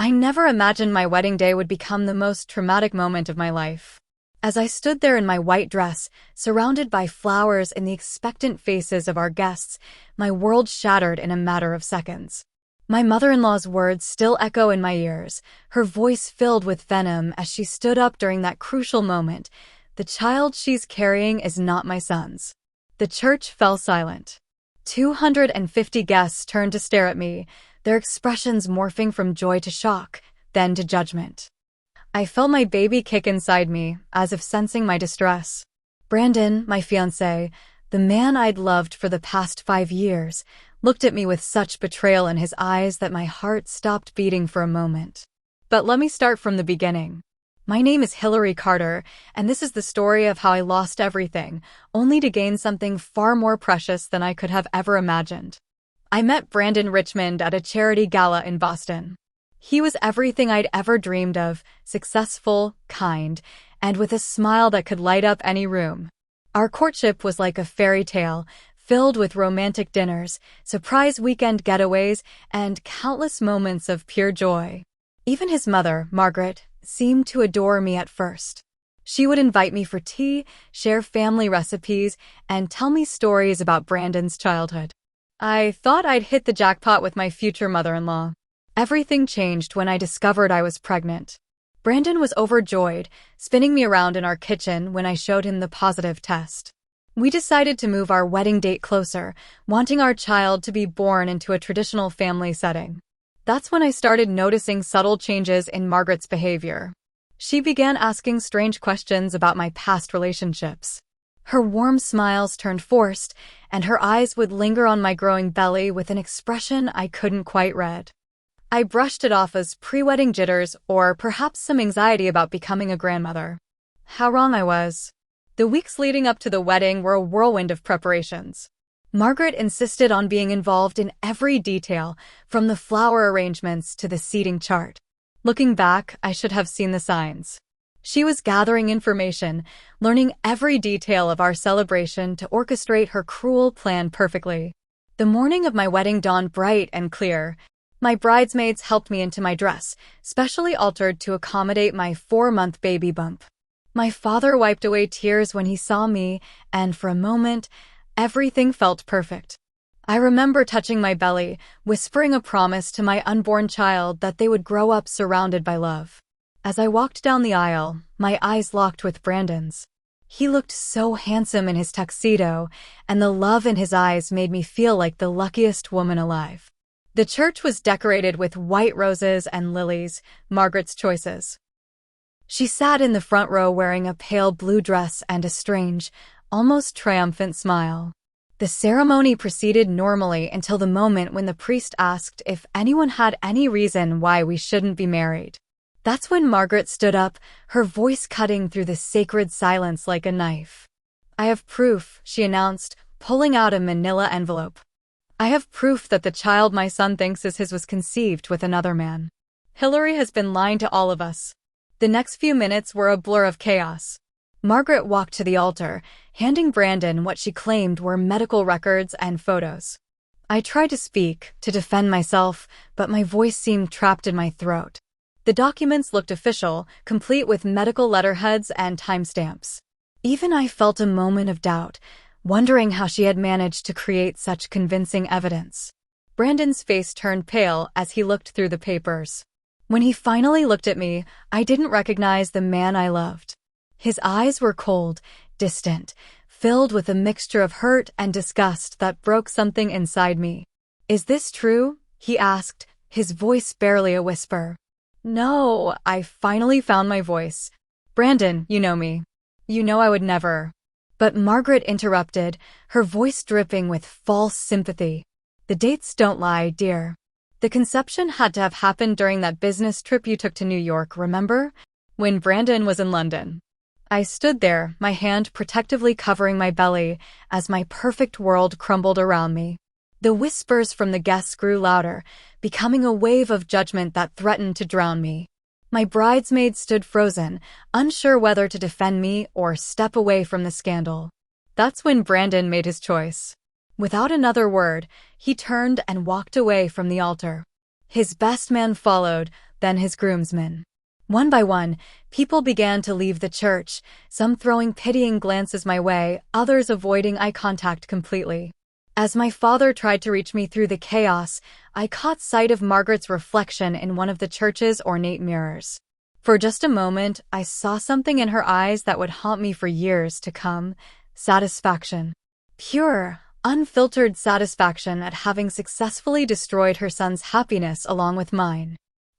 I never imagined my wedding day would become the most traumatic moment of my life. As I stood there in my white dress, surrounded by flowers and the expectant faces of our guests, my world shattered in a matter of seconds. My mother-in-law's words still echo in my ears, her voice filled with venom as she stood up during that crucial moment. The child she's carrying is not my son's. The church fell silent. 250 guests turned to stare at me, their expressions morphing from joy to shock, then to judgment. I felt my baby kick inside me, as if sensing my distress. Brandon, my fiancé, the man I'd loved for the past 5 years, looked at me with such betrayal in his eyes that my heart stopped beating for a moment. But let me start from the beginning. My name is Hillary Carter, and this is the story of how I lost everything, only to gain something far more precious than I could have ever imagined. I met Brandon Richmond at a charity gala in Boston. He was everything I'd ever dreamed of, successful, kind, and with a smile that could light up any room. Our courtship was like a fairy tale, filled with romantic dinners, surprise weekend getaways, and countless moments of pure joy. Even his mother, Margaret, seemed to adore me at first. She would invite me for tea, share family recipes, and tell me stories about Brandon's childhood. I thought I'd hit the jackpot with my future mother-in-law. Everything changed when I discovered I was pregnant. Brandon was overjoyed, spinning me around in our kitchen when I showed him the positive test. We decided to move our wedding date closer, wanting our child to be born into a traditional family setting. That's when I started noticing subtle changes in Margaret's behavior. She began asking strange questions about my past relationships. Her warm smiles turned forced, and her eyes would linger on my growing belly with an expression I couldn't quite read. I brushed it off as pre-wedding jitters or perhaps some anxiety about becoming a grandmother. How wrong I was. The weeks leading up to the wedding were a whirlwind of preparations. Margaret insisted on being involved in every detail, from the flower arrangements to the seating chart. Looking back, I should have seen the signs. She was gathering information, learning every detail of our celebration to orchestrate her cruel plan perfectly. The morning of my wedding dawned bright and clear. My bridesmaids helped me into my dress, specially altered to accommodate my 4-month baby bump. My father wiped away tears when he saw me, and for a moment, everything felt perfect. I remember touching my belly, whispering a promise to my unborn child that they would grow up surrounded by love. As I walked down the aisle, my eyes locked with Brandon's. He looked so handsome in his tuxedo, and the love in his eyes made me feel like the luckiest woman alive. The church was decorated with white roses and lilies, Margaret's choices. She sat in the front row wearing a pale blue dress and a strange, almost triumphant smile. The ceremony proceeded normally until the moment when the priest asked if anyone had any reason why we shouldn't be married. That's when Margaret stood up, her voice cutting through the sacred silence like a knife. "I have proof," she announced, pulling out a manila envelope. "I have proof that the child my son thinks is his was conceived with another man. Hillary has been lying to all of us." The next few minutes were a blur of chaos. Margaret walked to the altar, handing Brandon what she claimed were medical records and photos. I tried to speak, to defend myself, but my voice seemed trapped in my throat. The documents looked official, complete with medical letterheads and timestamps. Even I felt a moment of doubt, wondering how she had managed to create such convincing evidence. Brandon's face turned pale as he looked through the papers. When he finally looked at me, I didn't recognize the man I loved. His eyes were cold, distant, filled with a mixture of hurt and disgust that broke something inside me. "Is this true?" he asked, his voice barely a whisper. "No," I finally found my voice. "Brandon, you know me. You know I would never." But Margaret interrupted, her voice dripping with false sympathy. "The dates don't lie, dear. The conception had to have happened during that business trip you took to New York, remember? When Brandon was in London." I stood there, my hand protectively covering my belly, as my perfect world crumbled around me. The whispers from the guests grew louder, becoming a wave of judgment that threatened to drown me. My bridesmaids stood frozen, unsure whether to defend me or step away from the scandal. That's when Brandon made his choice. Without another word, he turned and walked away from the altar. His best man followed, then his groomsmen. One by one, people began to leave the church, some throwing pitying glances my way, others avoiding eye contact completely. As my father tried to reach me through the chaos, I caught sight of Margaret's reflection in one of the church's ornate mirrors. For just a moment, I saw something in her eyes that would haunt me for years to come: satisfaction. Pure, unfiltered satisfaction at having successfully destroyed her son's happiness along with mine.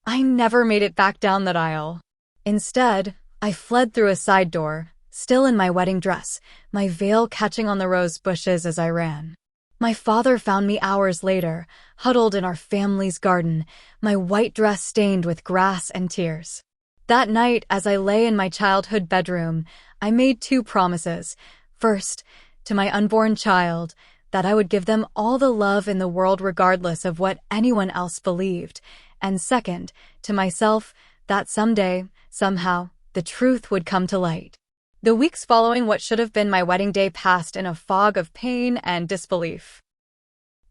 I never made it back down that aisle. Instead, I fled through a side door, still in my wedding dress, my veil catching on the rose bushes as I ran. My father found me hours later, huddled in our family's garden, my white dress stained with grass and tears. That night, as I lay in my childhood bedroom, I made 2 promises. First, to my unborn child, that I would give them all the love in the world regardless of what anyone else believed. And second, to myself, that someday, somehow, the truth would come to light. The weeks following what should have been my wedding day passed in a fog of pain and disbelief.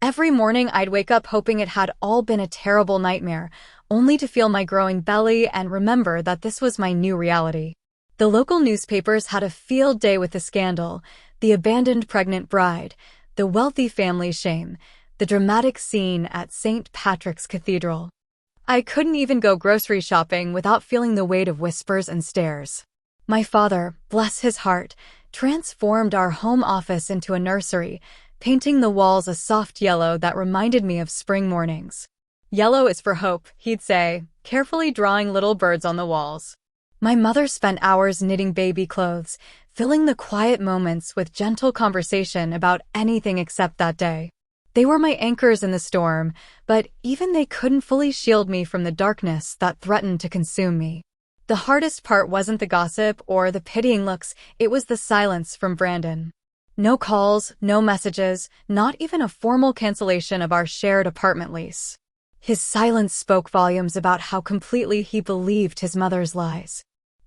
Every morning I'd wake up hoping it had all been a terrible nightmare, only to feel my growing belly and remember that this was my new reality. The local newspapers had a field day with the scandal: the abandoned pregnant bride, the wealthy family's shame, the dramatic scene at St. Patrick's Cathedral. I couldn't even go grocery shopping without feeling the weight of whispers and stares. My father, bless his heart, transformed our home office into a nursery, painting the walls a soft yellow that reminded me of spring mornings. "Yellow is for hope," he'd say, carefully drawing little birds on the walls. My mother spent hours knitting baby clothes, filling the quiet moments with gentle conversation about anything except that day. They were my anchors in the storm, but even they couldn't fully shield me from the darkness that threatened to consume me. The hardest part wasn't the gossip or the pitying looks, it was the silence from Brandon. No calls, no messages, not even a formal cancellation of our shared apartment lease. His silence spoke volumes about how completely he believed his mother's lies.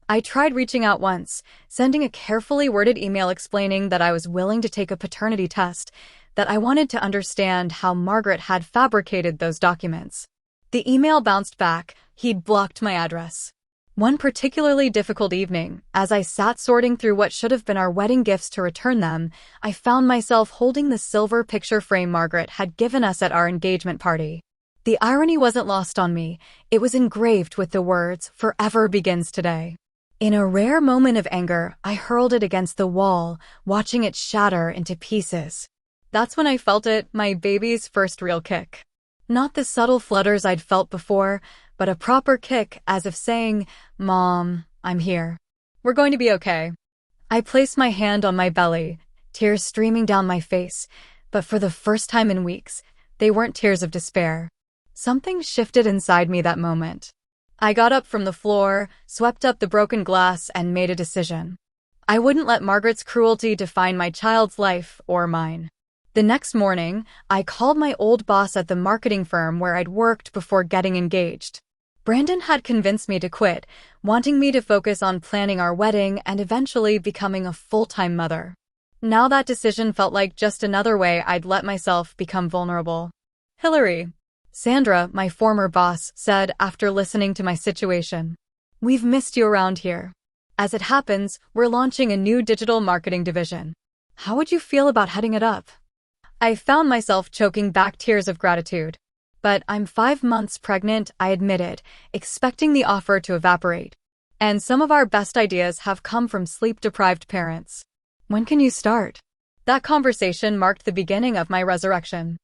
I tried reaching out once, sending a carefully worded email explaining that I was willing to take a paternity test, that I wanted to understand how Margaret had fabricated those documents. The email bounced back: he'd blocked my address. One particularly difficult evening, as I sat sorting through what should have been our wedding gifts to return them, I found myself holding the silver picture frame Margaret had given us at our engagement party. The irony wasn't lost on me. It was engraved with the words, "Forever begins today." In a rare moment of anger, I hurled it against the wall, watching it shatter into pieces. That's when I felt it, my baby's first real kick. Not the subtle flutters I'd felt before, but a proper kick, as if saying, "Mom, I'm here. We're going to be okay." I placed my hand on my belly, tears streaming down my face, but for the first time in weeks, they weren't tears of despair. Something shifted inside me that moment. I got up from the floor, swept up the broken glass, and made a decision. I wouldn't let Margaret's cruelty define my child's life or mine. The next morning, I called my old boss at the marketing firm where I'd worked before getting engaged. Brandon had convinced me to quit, wanting me to focus on planning our wedding and eventually becoming a full-time mother. Now that decision felt like just another way I'd let myself become vulnerable. "Hillary," Sandra, my former boss, said after listening to my situation, "we've missed you around here. As it happens, we're launching a new digital marketing division. How would you feel about heading it up?" I found myself choking back tears of gratitude. "But I'm 5 months pregnant," I admitted, expecting the offer to evaporate. "And some of our best ideas have come from sleep-deprived parents. When can you start?" That conversation marked the beginning of my resurrection.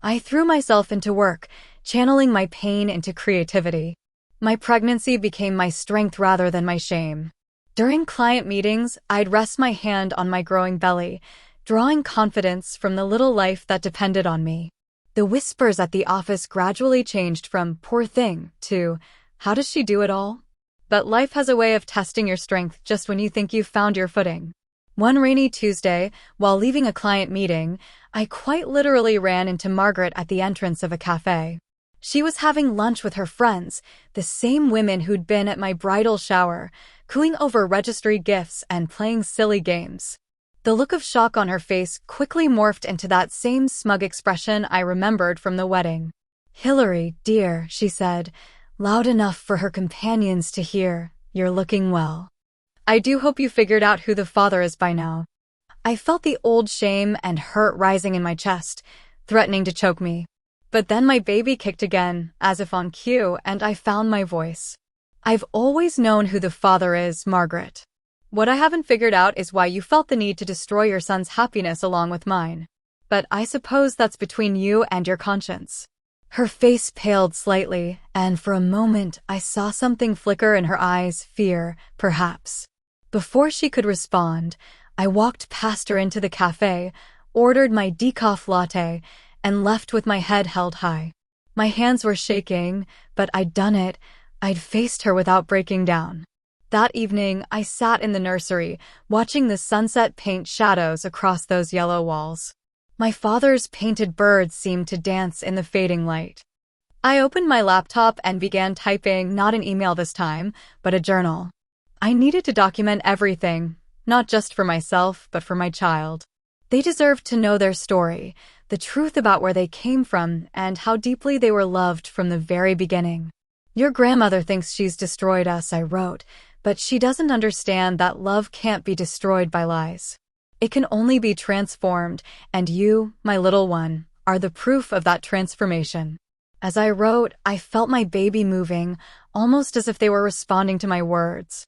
I threw myself into work, channeling my pain into creativity. My pregnancy became my strength rather than my shame. During client meetings, I'd rest my hand on my growing belly, drawing confidence from the little life that depended on me. The whispers at the office gradually changed from "poor thing" to "how does she do it all?" But life has a way of testing your strength just when you think you've found your footing. One rainy Tuesday, while leaving a client meeting, I quite literally ran into Margaret at the entrance of a cafe. She was having lunch with her friends, the same women who'd been at my bridal shower, cooing over registry gifts and playing silly games. The look of shock on her face quickly morphed into that same smug expression I remembered from the wedding. "Hillary, dear," she said, loud enough for her companions to hear, "You're looking well. I do hope you figured out who the father is by now." I felt the old shame and hurt rising in my chest, threatening to choke me. But then my baby kicked again, as if on cue, and I found my voice. "I've always known who the father is, Margaret. What I haven't figured out is why you felt the need to destroy your son's happiness along with mine. But I suppose that's between you and your conscience." Her face paled slightly, and for a moment I saw something flicker in her eyes, fear, perhaps. Before she could respond, I walked past her into the cafe, ordered my decaf latte, and left with my head held high. My hands were shaking, but I'd done it. I'd faced her without breaking down. That evening, I sat in the nursery, watching the sunset paint shadows across those yellow walls. My father's painted birds seemed to dance in the fading light. I opened my laptop and began typing not an email this time, but a journal. I needed to document everything, not just for myself, but for my child. They deserved to know their story, the truth about where they came from, and how deeply they were loved from the very beginning. "Your grandmother thinks she's destroyed us," I wrote, "but she doesn't understand that love can't be destroyed by lies. It can only be transformed, and you, my little one, are the proof of that transformation." As I wrote, I felt my baby moving, almost as if they were responding to my words.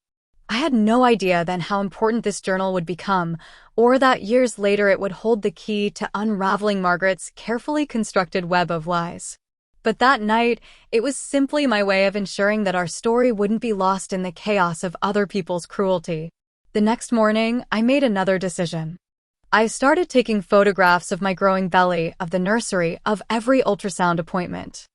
I had no idea then how important this journal would become, or that years later it would hold the key to unraveling Margaret's carefully constructed web of lies. But that night, it was simply my way of ensuring that our story wouldn't be lost in the chaos of other people's cruelty. The next morning, I made another decision. I started taking photographs of my growing belly, of the nursery, of every ultrasound appointment.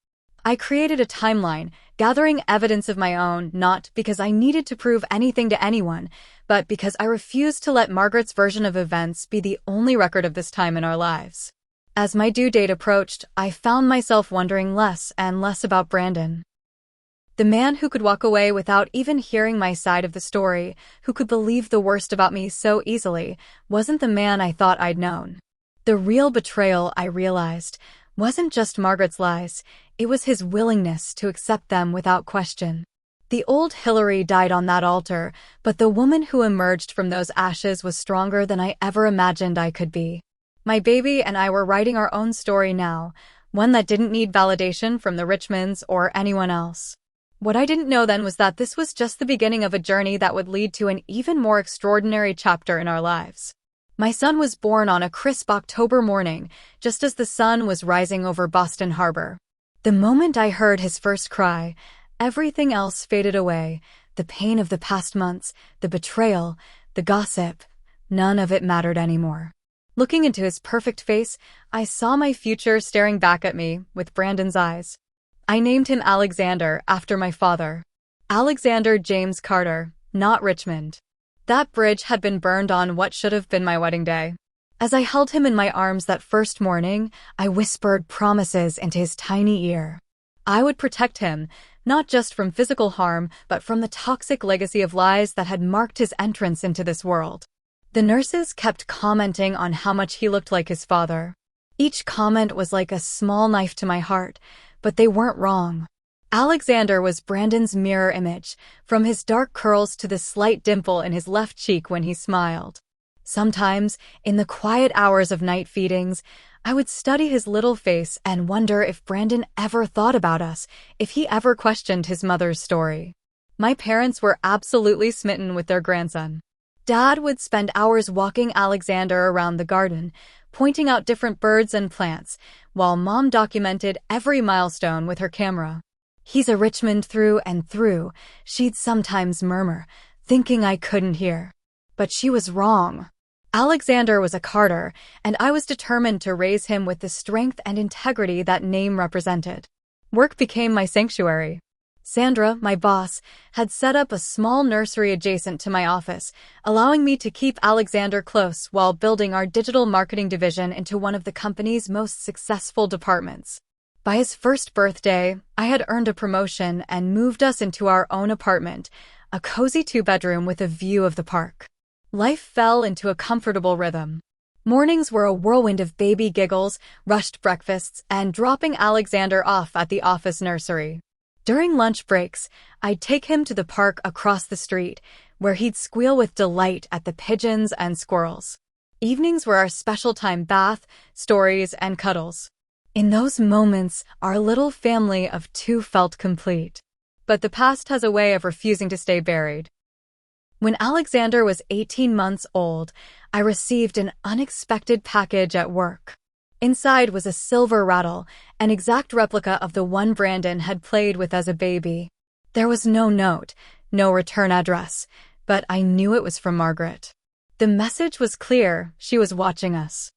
I created a timeline, gathering evidence of my own, not because I needed to prove anything to anyone, but because I refused to let Margaret's version of events be the only record of this time in our lives. As my due date approached, I found myself wondering less and less about Brandon. The man who could walk away without even hearing my side of the story, who could believe the worst about me so easily, wasn't the man I thought I'd known. The real betrayal, I realized, wasn't just Margaret's lies, it was his willingness to accept them without question. The old Hillary died on that altar, but the woman who emerged from those ashes was stronger than I ever imagined I could be. My baby and I were writing our own story now, one that didn't need validation from the Richmonds or anyone else. What I didn't know then was that this was just the beginning of a journey that would lead to an even more extraordinary chapter in our lives. My son was born on a crisp October morning, just as the sun was rising over Boston Harbor. The moment I heard his first cry, everything else faded away. The pain of the past months, the betrayal, the gossip, none of it mattered anymore. Looking into his perfect face, I saw my future staring back at me with Brandon's eyes. I named him Alexander after my father. Alexander James Carter, not Richmond. That bridge had been burned on what should have been my wedding day. As I held him in my arms that first morning, I whispered promises into his tiny ear. I would protect him, not just from physical harm, but from the toxic legacy of lies that had marked his entrance into this world. The nurses kept commenting on how much he looked like his father. Each comment was like a small knife to my heart, but they weren't wrong. Alexander was Brandon's mirror image, from his dark curls to the slight dimple in his left cheek when he smiled. Sometimes, in the quiet hours of night feedings, I would study his little face and wonder if Brandon ever thought about us, if he ever questioned his mother's story. My parents were absolutely smitten with their grandson. Dad would spend hours walking Alexander around the garden, pointing out different birds and plants, while Mom documented every milestone with her camera. "He's a Richmond through and through," she'd sometimes murmur, thinking I couldn't hear. But she was wrong. Alexander was a Carter, and I was determined to raise him with the strength and integrity that name represented. Work became my sanctuary. Sandra, my boss, had set up a small nursery adjacent to my office, allowing me to keep Alexander close while building our digital marketing division into one of the company's most successful departments. By his first birthday, I had earned a promotion and moved us into our own apartment, a cozy two-bedroom with a view of the park. Life fell into a comfortable rhythm. Mornings were a whirlwind of baby giggles, rushed breakfasts, and dropping Alexander off at the office nursery. During lunch breaks, I'd take him to the park across the street, where he'd squeal with delight at the pigeons and squirrels. Evenings were our special time: bath, stories, and cuddles. In those moments, our little family of two felt complete. But the past has a way of refusing to stay buried. When Alexander was 18 months old, I received an unexpected package at work. Inside was a silver rattle, an exact replica of the one Brandon had played with as a baby. There was no note, no return address, but I knew it was from Margaret. The message was clear: she was watching us.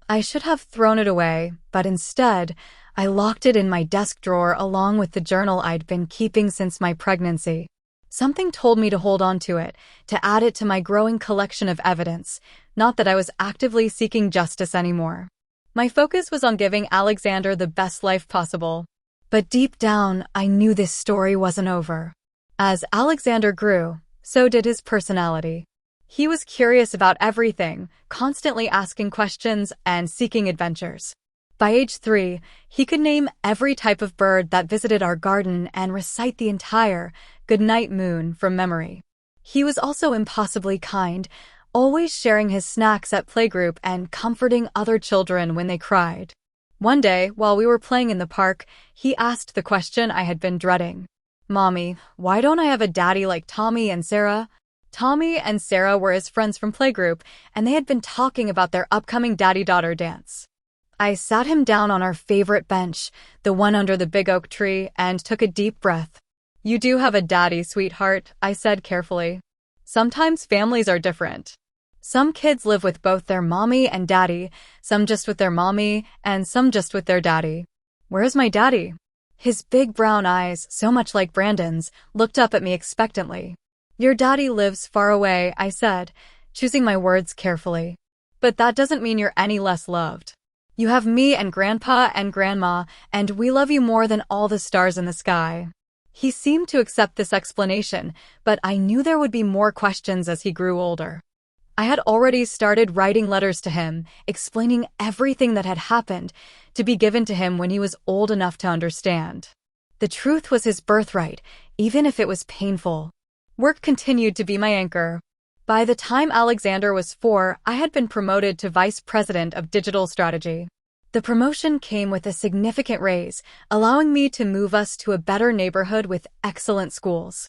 I should have thrown it away, but instead, I locked it in my desk drawer along with the journal I'd been keeping since my pregnancy. Something told me to hold on to it, to add it to my growing collection of evidence, not that I was actively seeking justice anymore. My focus was on giving Alexander the best life possible. But deep down, I knew this story wasn't over. As Alexander grew, so did his personality. He was curious about everything, constantly asking questions and seeking adventures. By age 3, he could name every type of bird that visited our garden and recite the entire "Goodnight Moon" from memory. He was also impossibly kind, always sharing his snacks at playgroup and comforting other children when they cried. One day, while we were playing in the park, he asked the question I had been dreading. "Mommy, why don't I have a daddy like Tommy and Sarah?" Tommy and Sarah were his friends from playgroup, and they had been talking about their upcoming daddy-daughter dance. I sat him down on our favorite bench, the one under the big oak tree, and took a deep breath. "You do have a daddy, sweetheart," I said carefully. "Sometimes families are different. Some kids live with both their mommy and daddy, some just with their mommy, and some just with their daddy. Where's my daddy?" His big brown eyes, so much like Brandon's, looked up at me expectantly. "Your daddy lives far away," I said, choosing my words carefully. "But that doesn't mean you're any less loved. You have me and Grandpa and Grandma, and we love you more than all the stars in the sky." He seemed to accept this explanation, but I knew there would be more questions as he grew older. I had already started writing letters to him, explaining everything that had happened, to be given to him when he was old enough to understand. The truth was his birthright, even if it was painful. Work continued to be my anchor. By the time Alexander was 4, I had been promoted to Vice President of Digital Strategy. The promotion came with a significant raise, allowing me to move us to a better neighborhood with excellent schools.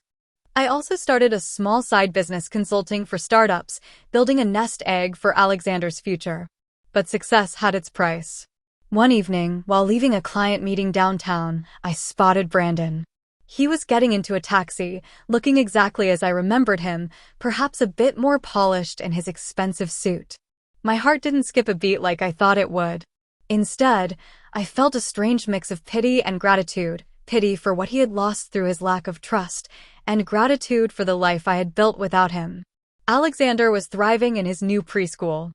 I also started a small side business consulting for startups, building a nest egg for Alexander's future. But success had its price. One evening, while leaving a client meeting downtown, I spotted Brandon. He was getting into a taxi, looking exactly as I remembered him, perhaps a bit more polished in his expensive suit. My heart didn't skip a beat like I thought it would. Instead, I felt a strange mix of pity and gratitude, pity for what he had lost through his lack of trust, and gratitude for the life I had built without him. Alexander was thriving in his new preschool.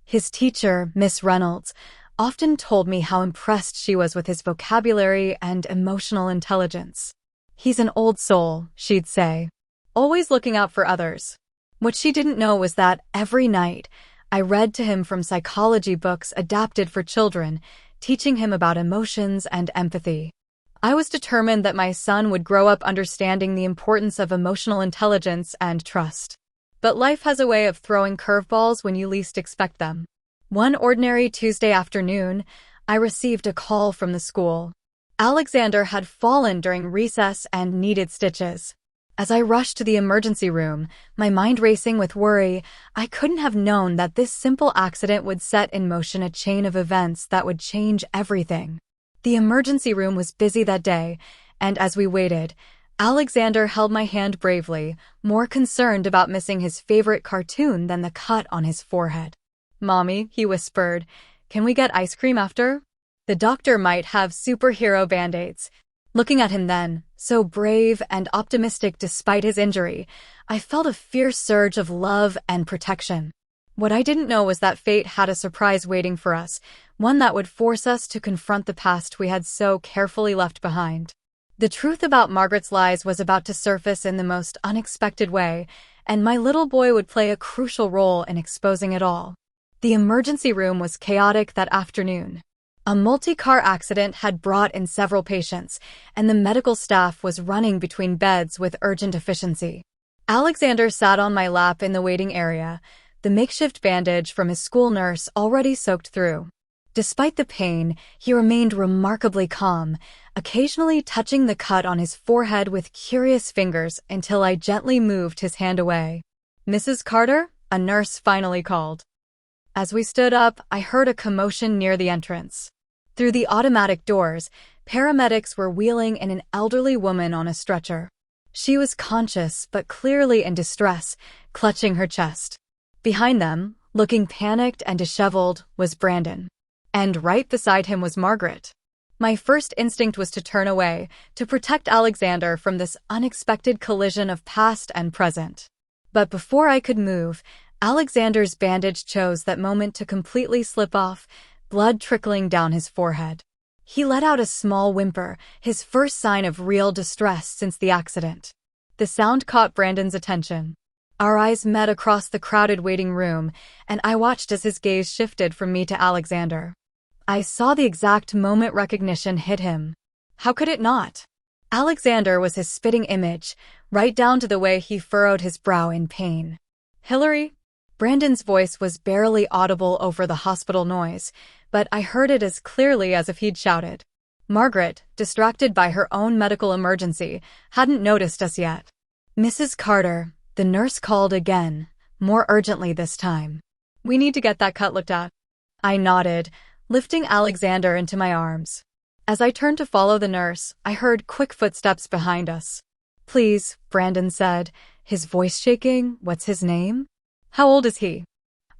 His teacher, Miss Reynolds, often told me how impressed she was with his vocabulary and emotional intelligence. "He's an old soul," she'd say, "always looking out for others." What she didn't know was that every night, I read to him from psychology books adapted for children, teaching him about emotions and empathy. I was determined that my son would grow up understanding the importance of emotional intelligence and trust. But life has a way of throwing curveballs when you least expect them. One ordinary Tuesday afternoon, I received a call from the school. Alexander had fallen during recess and needed stitches. As I rushed to the emergency room, my mind racing with worry, I couldn't have known that this simple accident would set in motion a chain of events that would change everything. The emergency room was busy that day, and as we waited, Alexander held my hand bravely, more concerned about missing his favorite cartoon than the cut on his forehead. "Mommy," he whispered, "can we get ice cream after?" The doctor might have superhero band-aids. Looking at him then, so brave and optimistic despite his injury, I felt a fierce surge of love and protection. What I didn't know was that fate had a surprise waiting for us, one that would force us to confront the past we had so carefully left behind. The truth about Margaret's lies was about to surface in the most unexpected way, and my little boy would play a crucial role in exposing it all. The emergency room was chaotic that afternoon. A multi-car accident had brought in several patients, and the medical staff was running between beds with urgent efficiency. Alexander sat on my lap in the waiting area, the makeshift bandage from his school nurse already soaked through. Despite the pain, he remained remarkably calm, occasionally touching the cut on his forehead with curious fingers until I gently moved his hand away. "Mrs. Carter?" a nurse finally called. As we stood up, I heard a commotion near the entrance. Through the automatic doors, paramedics were wheeling in an elderly woman on a stretcher. She was conscious but clearly in distress, clutching her chest. Behind them, looking panicked and disheveled, was Brandon. And right beside him was Margaret. My first instinct was to turn away, to protect Alexander from this unexpected collision of past and present. But before I could move, Alexander's bandage chose that moment to completely slip off, blood trickling down his forehead. He let out a small whimper, his first sign of real distress since the accident. The sound caught Brandon's attention. Our eyes met across the crowded waiting room, and I watched as his gaze shifted from me to Alexander. I saw the exact moment recognition hit him. How could it not? Alexander was his spitting image, right down to the way he furrowed his brow in pain. "Hillary?" Brandon's voice was barely audible over the hospital noise, but I heard it as clearly as if he'd shouted. Margaret, distracted by her own medical emergency, hadn't noticed us yet. "Mrs. Carter," the nurse called again, more urgently this time. "We need to get that cut looked at." I nodded, lifting Alexander into my arms. As I turned to follow the nurse, I heard quick footsteps behind us. "Please," Brandon said, his voice shaking. "What's his name?" "How old is he?"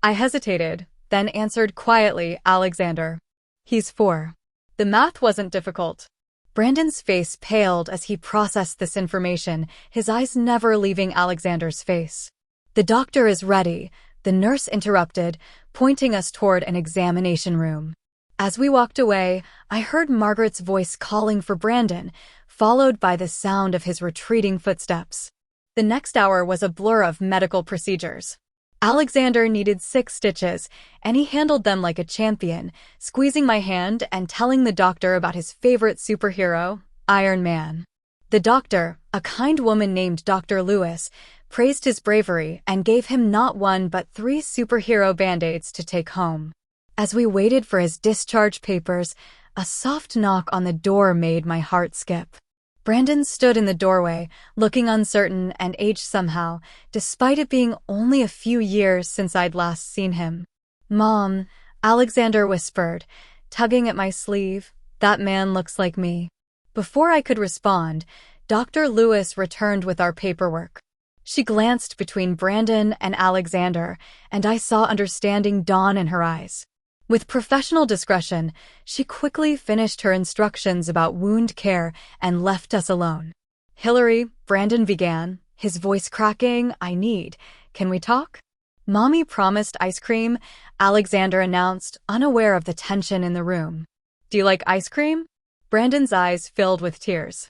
I hesitated, then answered quietly, "Alexander." "He's 4. The math wasn't difficult. Brandon's face paled as he processed this information, his eyes never leaving Alexander's face. "The doctor is ready," the nurse interrupted, pointing us toward an examination room. As we walked away, I heard Margaret's voice calling for Brandon, followed by the sound of his retreating footsteps. The next hour was a blur of medical procedures. Alexander needed 6 stitches, and he handled them like a champion, squeezing my hand and telling the doctor about his favorite superhero, Iron Man. The doctor, a kind woman named Dr. Lewis, praised his bravery and gave him not 1 but 3 superhero band-aids to take home. As we waited for his discharge papers, a soft knock on the door made my heart skip. Brandon stood in the doorway, looking uncertain and aged somehow, despite it being only a few years since I'd last seen him. "Mom," Alexander whispered, tugging at my sleeve, "that man looks like me." Before I could respond, Dr. Lewis returned with our paperwork. She glanced between Brandon and Alexander, and I saw understanding dawn in her eyes. With professional discretion, she quickly finished her instructions about wound care and left us alone. "Hillary," Brandon began, his voice cracking, "Can we talk?" "Mommy promised ice cream," Alexander announced, unaware of the tension in the room. "Do you like ice cream?" Brandon's eyes filled with tears.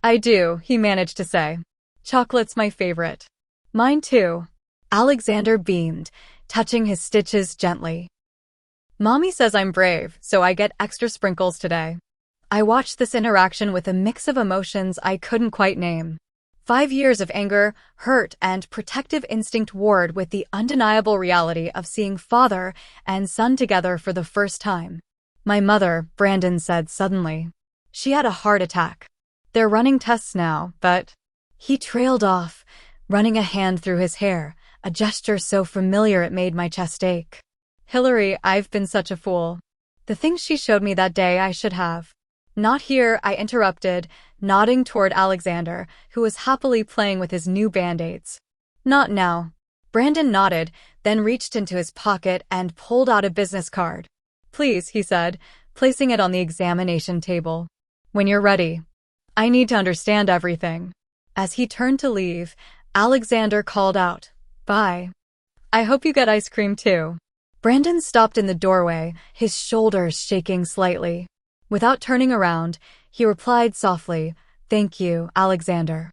"I do," he managed to say. "Chocolate's my favorite." "Mine too." Alexander beamed, touching his stitches gently. "Mommy says I'm brave, so I get extra sprinkles today." I watched this interaction with a mix of emotions I couldn't quite name. 5 years of anger, hurt, and protective instinct warred with the undeniable reality of seeing father and son together for the first time. "My mother," Brandon said suddenly. "She had a heart attack. They're running tests now, but—" He trailed off, running a hand through his hair, a gesture so familiar it made my chest ache. "Hillary, I've been such a fool. The things she showed me that day I should have." "Not here," I interrupted, nodding toward Alexander, who was happily playing with his new band-aids. "Not now." Brandon nodded, then reached into his pocket and pulled out a business card. "Please," he said, placing it on the examination table. "When you're ready. I need to understand everything." As he turned to leave, Alexander called out, "Bye. I hope you get ice cream too." Brandon stopped in the doorway, his shoulders shaking slightly. Without turning around, he replied softly, "Thank you, Alexander.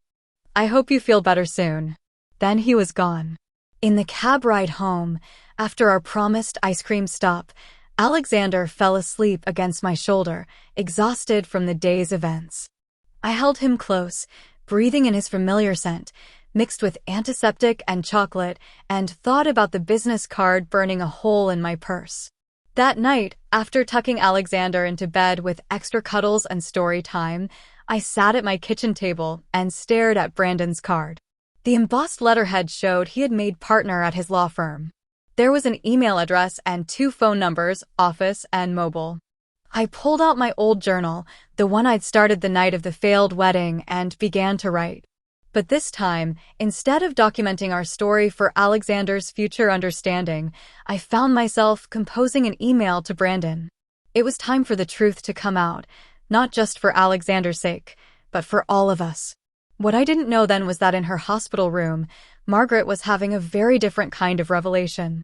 I hope you feel better soon." Then he was gone. In the cab ride home, after our promised ice cream stop, Alexander fell asleep against my shoulder, exhausted from the day's events. I held him close, breathing in his familiar scent, mixed with antiseptic and chocolate, and thought about the business card burning a hole in my purse. That night, after tucking Alexander into bed with extra cuddles and story time, I sat at my kitchen table and stared at Brandon's card. The embossed letterhead showed he had made partner at his law firm. There was an email address and 2 phone numbers, office and mobile. I pulled out my old journal, the one I'd started the night of the failed wedding, and began to write. But this time, instead of documenting our story for Alexander's future understanding, I found myself composing an email to Brandon. It was time for the truth to come out, not just for Alexander's sake, but for all of us. What I didn't know then was that in her hospital room, Margaret was having a very different kind of revelation.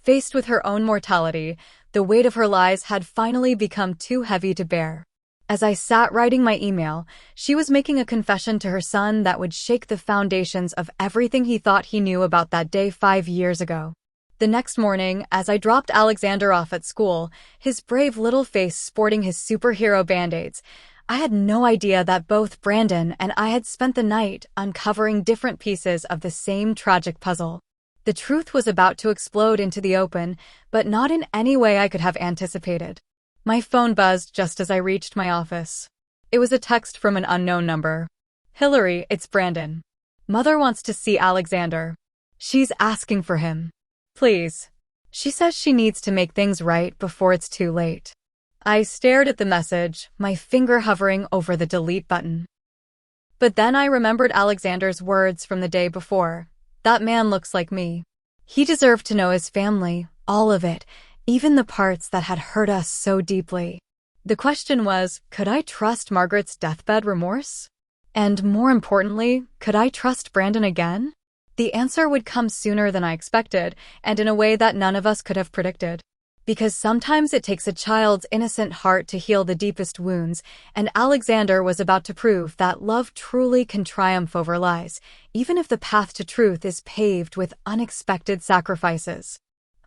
Faced with her own mortality, the weight of her lies had finally become too heavy to bear. As I sat writing my email, she was making a confession to her son that would shake the foundations of everything he thought he knew about that day 5 years ago. The next morning, as I dropped Alexander off at school, his brave little face sporting his superhero band-aids, I had no idea that both Brandon and I had spent the night uncovering different pieces of the same tragic puzzle. The truth was about to explode into the open, but not in any way I could have anticipated. My phone buzzed just as I reached my office. It was a text from an unknown number. "Hillary, it's Brandon. Mother wants to see Alexander. She's asking for him. Please. She says she needs to make things right before it's too late." I stared at the message, my finger hovering over the delete button. But then I remembered Alexander's words from the day before. "That man looks like me." He deserved to know his family, all of it, even the parts that had hurt us so deeply. The question was, could I trust Margaret's deathbed remorse? And more importantly, could I trust Brandon again? The answer would come sooner than I expected, and in a way that none of us could have predicted. Because sometimes it takes a child's innocent heart to heal the deepest wounds, and Alexander was about to prove that love truly can triumph over lies, even if the path to truth is paved with unexpected sacrifices.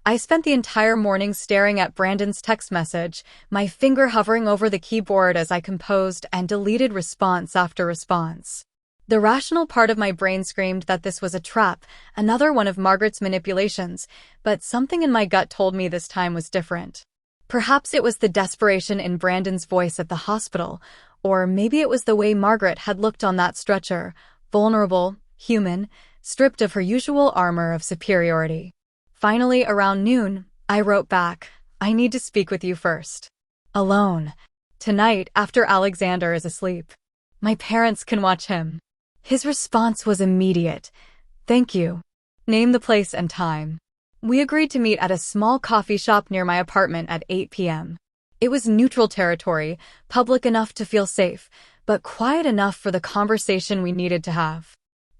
I spent the entire morning staring at Brandon's text message, my finger hovering over the keyboard as I composed and deleted response after response. The rational part of my brain screamed that this was a trap, another one of Margaret's manipulations, but something in my gut told me this time was different. Perhaps it was the desperation in Brandon's voice at the hospital, or maybe it was the way Margaret had looked on that stretcher, vulnerable, human, stripped of her usual armor of superiority. Finally, around noon, I wrote back, "I need to speak with you first. Alone. Tonight, after Alexander is asleep. My parents can watch him." His response was immediate. "Thank you. Name the place and time." We agreed to meet at a small coffee shop near my apartment at 8 p.m. It was neutral territory, public enough to feel safe, but quiet enough for the conversation we needed to have.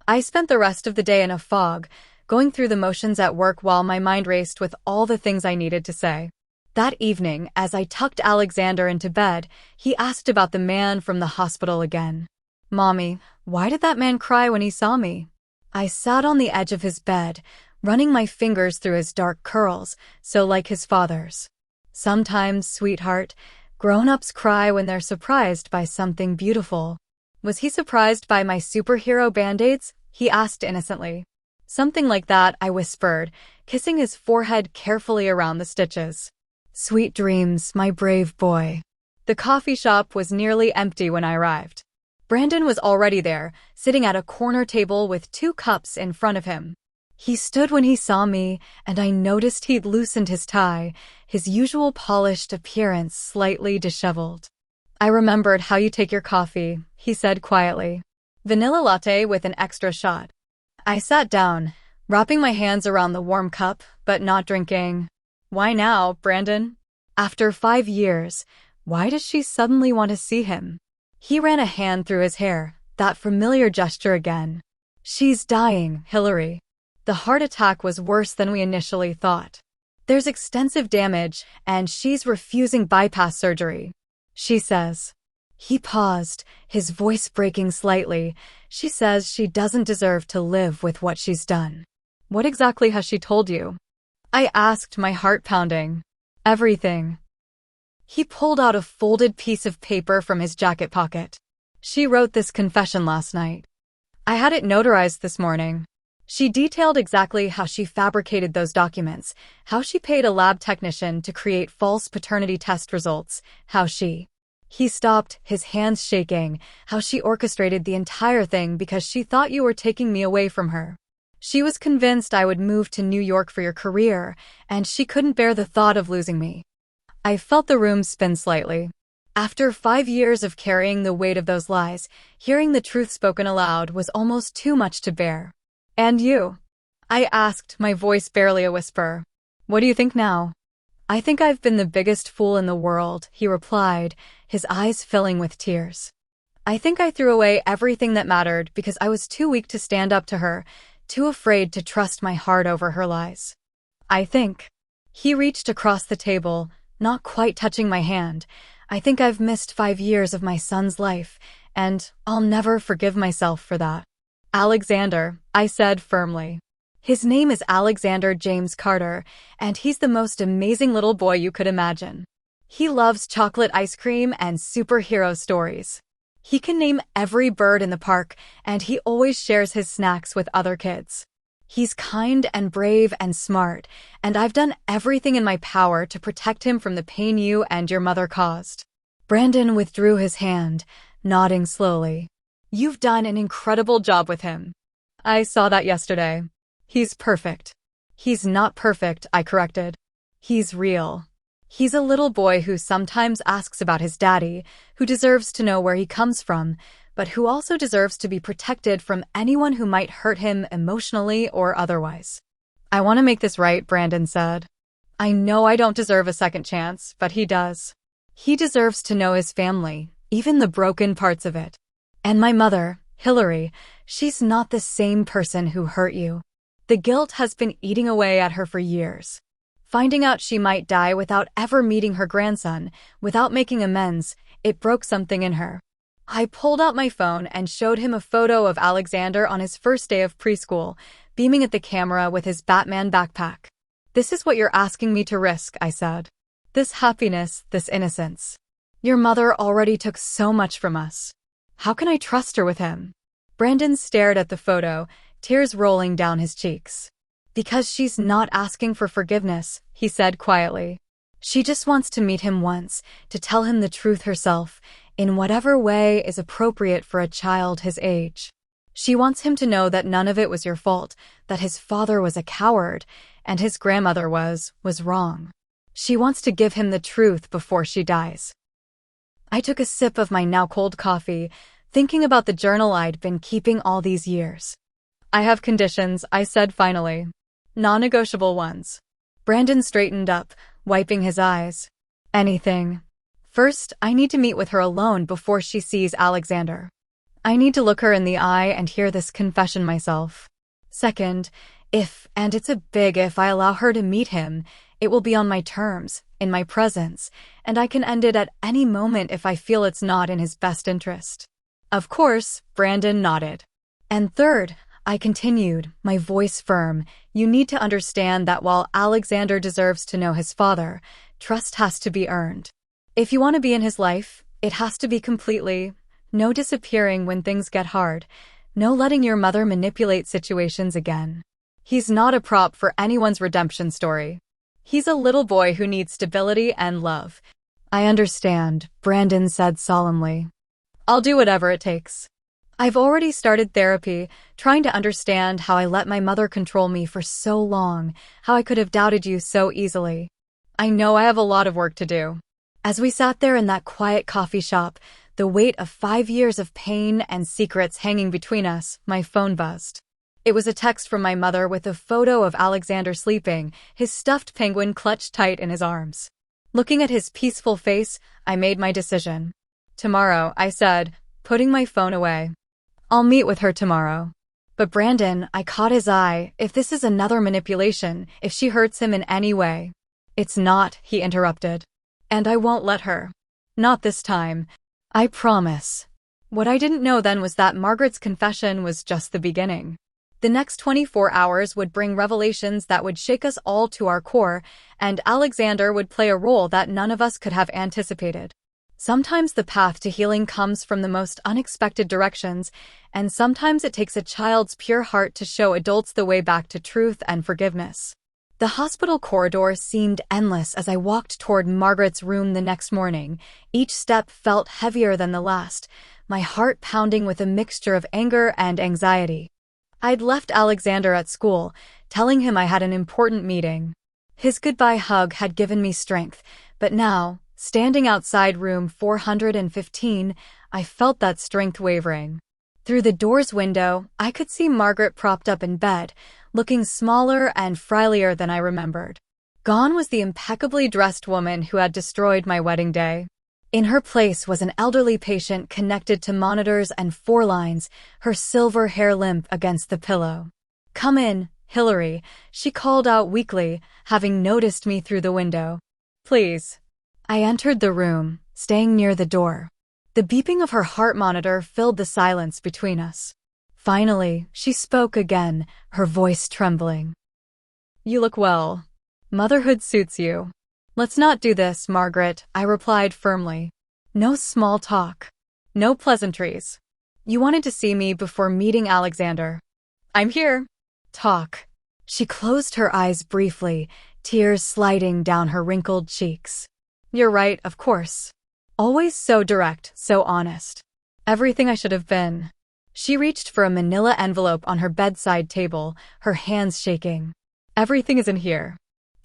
I spent the rest of the day in a fog, going through the motions at work while my mind raced with all the things I needed to say. That evening, as I tucked Alexander into bed, he asked about the man from the hospital again. "Mommy, why did that man cry when he saw me?" I sat on the edge of his bed, running my fingers through his dark curls, so like his father's. "Sometimes, sweetheart, grown-ups cry when they're surprised by something beautiful." Was he surprised by my superhero band-aids? He asked innocently. "Something like that," I whispered, kissing his forehead carefully around the stitches. "Sweet dreams, my brave boy." The coffee shop was nearly empty when I arrived. Brandon was already there, sitting at a corner table with 2 cups in front of him. He stood when he saw me, and I noticed he'd loosened his tie, his usual polished appearance slightly disheveled. "I remembered how you take your coffee," he said quietly. "Vanilla latte with an extra shot." I sat down, wrapping my hands around the warm cup, but not drinking. "Why now, Brandon? After 5 years, why does she suddenly want to see him?" He ran a hand through his hair, that familiar gesture again. "She's dying, Hillary. The heart attack was worse than we initially thought. There's extensive damage, and she's refusing bypass surgery. She says." He paused, his voice breaking slightly. "She says she doesn't deserve to live with what she's done." "What exactly has she told you?" I asked, my heart pounding. Everything. He pulled out a folded piece of paper from his jacket pocket. She wrote this confession last night. I had it notarized this morning. She detailed exactly how she fabricated those documents, how she paid a lab technician to create false paternity test results, He stopped, his hands shaking, how she orchestrated the entire thing because she thought you were taking me away from her. She was convinced I would move to New York for your career, and she couldn't bear the thought of losing me. I felt the room spin slightly. After 5 years of carrying the weight of those lies, hearing the truth spoken aloud was almost too much to bear. And you? I asked, my voice barely a whisper. What do you think now? I think I've been the biggest fool in the world, he replied, his eyes filling with tears. I think I threw away everything that mattered because I was too weak to stand up to her, too afraid to trust my heart over her lies. I think. He reached across the table, not quite touching my hand. I think I've missed 5 years of my son's life, and I'll never forgive myself for that. Alexander, I said firmly. His name is Alexander James Carter, and he's the most amazing little boy you could imagine. He loves chocolate ice cream and superhero stories. He can name every bird in the park, and he always shares his snacks with other kids. He's kind and brave and smart, and I've done everything in my power to protect him from the pain you and your mother caused. Brandon withdrew his hand, nodding slowly. You've done an incredible job with him. I saw that yesterday. He's perfect. He's not perfect, I corrected. He's real. He's a little boy who sometimes asks about his daddy, who deserves to know where he comes from, but who also deserves to be protected from anyone who might hurt him emotionally or otherwise. I want to make this right, Brandon said. I know I don't deserve a second chance, but he does. He deserves to know his family, even the broken parts of it. And my mother, Hillary, she's not the same person who hurt you. The guilt has been eating away at her for years. Finding out she might die without ever meeting her grandson, without making amends, it broke something in her. I pulled out my phone and showed him a photo of Alexander on his first day of preschool, beaming at the camera with his Batman backpack. This is what you're asking me to risk, I said. This happiness, this innocence. Your mother already took so much from us. How can I trust her with him? Brandon stared at the photo, tears rolling down his cheeks. Because she's not asking for forgiveness, he said quietly. She just wants to meet him once, to tell him the truth herself, in whatever way is appropriate for a child his age. She wants him to know that none of it was your fault, that his father was a coward, and his grandmother was wrong. She wants to give him the truth before she dies. I took a sip of my now cold coffee, thinking about the journal I'd been keeping all these years. I have conditions, I said finally. Non-negotiable ones. Brandon straightened up, wiping his eyes. Anything. First, I need to meet with her alone before she sees Alexander. I need to look her in the eye and hear this confession myself. Second, if, and it's a big if, I allow her to meet him, it will be on my terms, in my presence, and I can end it at any moment if I feel it's not in his best interest. Of course, Brandon nodded. And third, I continued, my voice firm, you need to understand that while Alexander deserves to know his father, trust has to be earned. If you want to be in his life, it has to be completely. No disappearing when things get hard. No letting your mother manipulate situations again. He's not a prop for anyone's redemption story. He's a little boy who needs stability and love. I understand, Brandon said solemnly. I'll do whatever it takes. I've already started therapy, trying to understand how I let my mother control me for so long, how I could have doubted you so easily. I know I have a lot of work to do. As we sat there in that quiet coffee shop, the weight of 5 years of pain and secrets hanging between us, my phone buzzed. It was a text from my mother with a photo of Alexander sleeping, his stuffed penguin clutched tight in his arms. Looking at his peaceful face, I made my decision. Tomorrow, I said, putting my phone away. I'll meet with her tomorrow. But Brandon, I caught his eye, if this is another manipulation, if she hurts him in any way. It's not, he interrupted. And I won't let her. Not this time. I promise. What I didn't know then was that Margaret's confession was just the beginning. The next 24 hours would bring revelations that would shake us all to our core, and Alexander would play a role that none of us could have anticipated. Sometimes the path to healing comes from the most unexpected directions, and sometimes it takes a child's pure heart to show adults the way back to truth and forgiveness. The hospital corridor seemed endless as I walked toward Margaret's room the next morning. Each step felt heavier than the last, my heart pounding with a mixture of anger and anxiety. I'd left Alexander at school, telling him I had an important meeting. His goodbye hug had given me strength, but now, standing outside room 415, I felt that strength wavering. Through the door's window, I could see Margaret propped up in bed, looking smaller and frilier than I remembered. Gone was the impeccably dressed woman who had destroyed my wedding day. In her place was an elderly patient connected to monitors and 4 lines, her silver hair limp against the pillow. "Come in, Hillary," she called out weakly, having noticed me through the window. "Please." I entered the room, staying near the door. The beeping of her heart monitor filled the silence between us. Finally, she spoke again, her voice trembling. "You look well. Motherhood suits you." "Let's not do this, Margaret," I replied firmly. "No small talk. No pleasantries. You wanted to see me before meeting Alexander. I'm here. Talk." She closed her eyes briefly, tears sliding down her wrinkled cheeks. "You're right, of course. Always so direct, so honest. Everything I should have been." She reached for a manila envelope on her bedside table, her hands shaking. "Everything is in here.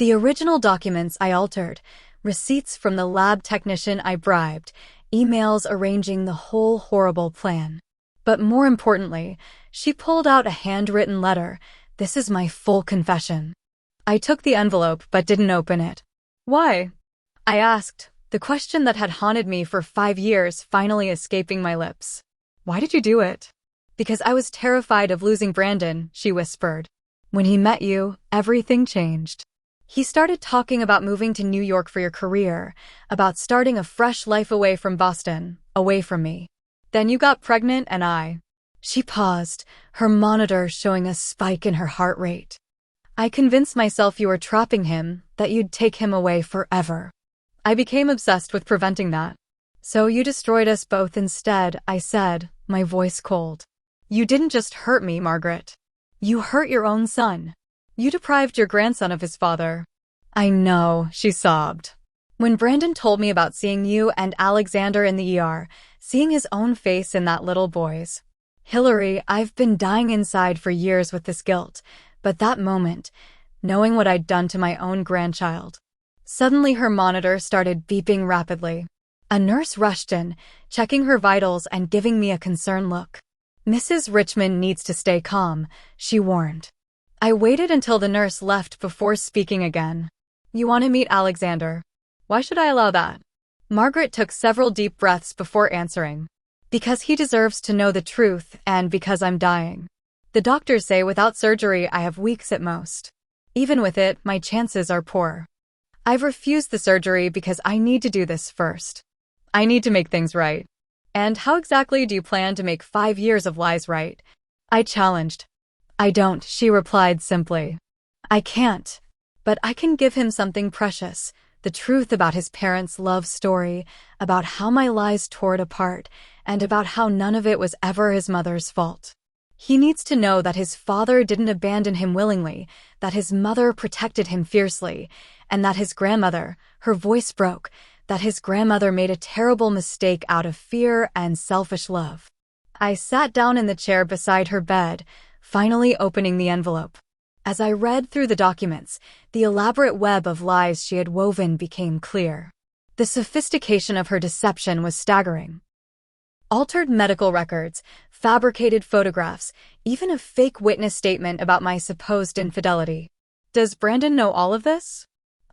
The original documents I altered, receipts from the lab technician I bribed, emails arranging the whole horrible plan. But more importantly, she pulled out a handwritten letter. This is my full confession." I took the envelope but didn't open it. "Why?" I asked, the question that had haunted me for 5 years finally escaping my lips. "Why did you do it?" "Because I was terrified of losing Brandon," she whispered. "When he met you, everything changed. He started talking about moving to New York for your career, about starting a fresh life away from Boston, away from me. Then you got pregnant and I—" She paused, her monitor showing a spike in her heart rate. "I convinced myself you were trapping him, that you'd take him away forever. I became obsessed with preventing that. So you destroyed us both instead," I said, my voice cold. "You didn't just hurt me, Margaret. You hurt your own son. You deprived your grandson of his father." "I know," she sobbed. "When Brandon told me about seeing you and Alexander in the ER, seeing his own face in that little boy's. Hillary, I've been dying inside for years with this guilt, but that moment, knowing what I'd done to my own grandchild." Suddenly her monitor started beeping rapidly. A nurse rushed in, checking her vitals and giving me a concerned look. "Mrs. Richmond needs to stay calm," she warned. I waited until the nurse left before speaking again. "You want to meet Alexander? Why should I allow that?" Margaret took several deep breaths before answering. "Because he deserves to know the truth and because I'm dying. The doctors say without surgery I have weeks at most. Even with it, my chances are poor. I've refused the surgery because I need to do this first. I need to make things right." "And how exactly do you plan to make 5 years of lies right?" I challenged. "I don't," she replied simply. "I can't. But I can give him something precious, the truth about his parents' love story, about how my lies tore it apart, and about how none of it was ever his mother's fault. He needs to know that his father didn't abandon him willingly, that his mother protected him fiercely, and that his grandmother," her voice broke, "that his grandmother made a terrible mistake out of fear and selfish love." I sat down in the chair beside her bed, finally opening the envelope. As I read through the documents, the elaborate web of lies she had woven became clear. The sophistication of her deception was staggering. Altered medical records, fabricated photographs, even a fake witness statement about my supposed infidelity. "Does Brandon know all of this?"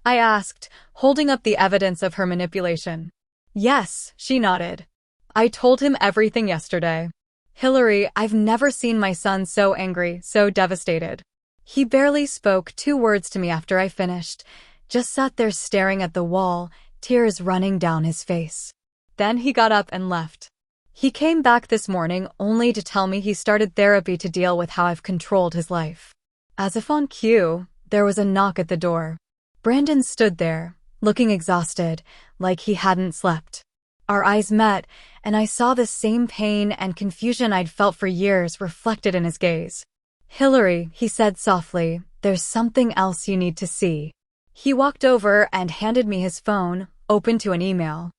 I asked, holding up the evidence of her manipulation. "Yes," she nodded. "I told him everything yesterday. Hillary, I've never seen my son so angry, so devastated. He barely spoke 2 words to me after I finished, just sat there staring at the wall, tears running down his face. Then he got up and left. He came back this morning only to tell me he started therapy to deal with how I've controlled his life. As if on cue, there was a knock at the door. Brandon stood there, looking exhausted, like he hadn't slept. Our eyes met, and I saw the same pain and confusion I'd felt for years reflected in his gaze. "Hillary," he said softly, "there's something else you need to see." He walked over and handed me his phone, open to an email.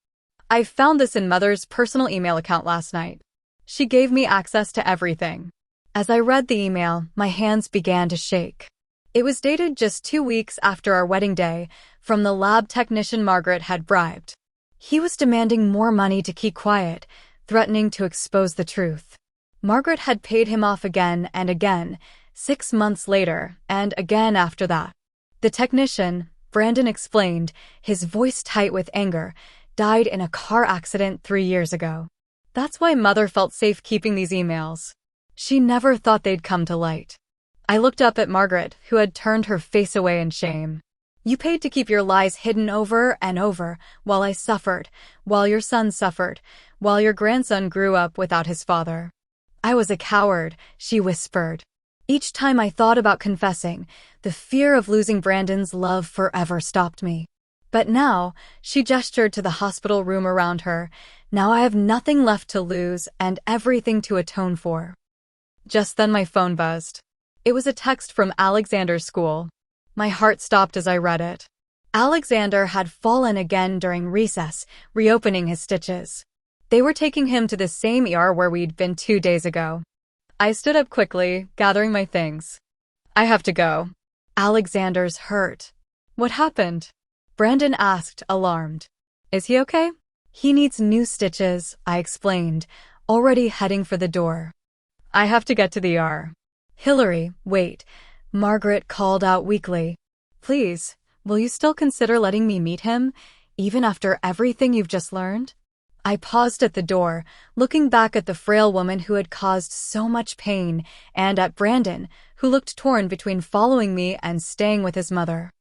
"I found this in Mother's personal email account last night. She gave me access to everything." As I read the email, my hands began to shake. It was dated just 2 weeks after our wedding day, from the lab technician Margaret had bribed. He was demanding more money to keep quiet, threatening to expose the truth. Margaret had paid him off again and again, 6 months later, and again after that. The technician, Brandon explained, his voice tight with anger, died in a car accident 3 years ago. That's why Mother felt safe keeping these emails. She never thought they'd come to light. I looked up at Margaret, who had turned her face away in shame. "You paid to keep your lies hidden over and over, while I suffered, while your son suffered, while your grandson grew up without his father." "I was a coward," she whispered. Each time I thought about confessing, the fear of losing Brandon's love forever stopped me. But now, she gestured to the hospital room around her, now I have nothing left to lose and everything to atone for. Just then my phone buzzed. It was a text from Alexander's school. My heart stopped as I read it. Alexander had fallen again during recess, reopening his stitches. They were taking him to the same ER where we'd been 2 days ago. I stood up quickly, gathering my things. "I have to go." "Alexander's hurt." "What happened?" Brandon asked, alarmed. "Is he okay?" "He needs new stitches," I explained, already heading for the door. "I have to get to the ER." "Hillary, wait," Margaret called out weakly. "Please, will you still consider letting me meet him, even after everything you've just learned?" I paused at the door, looking back at the frail woman who had caused so much pain, and at Brandon, who looked torn between following me and staying with his mother.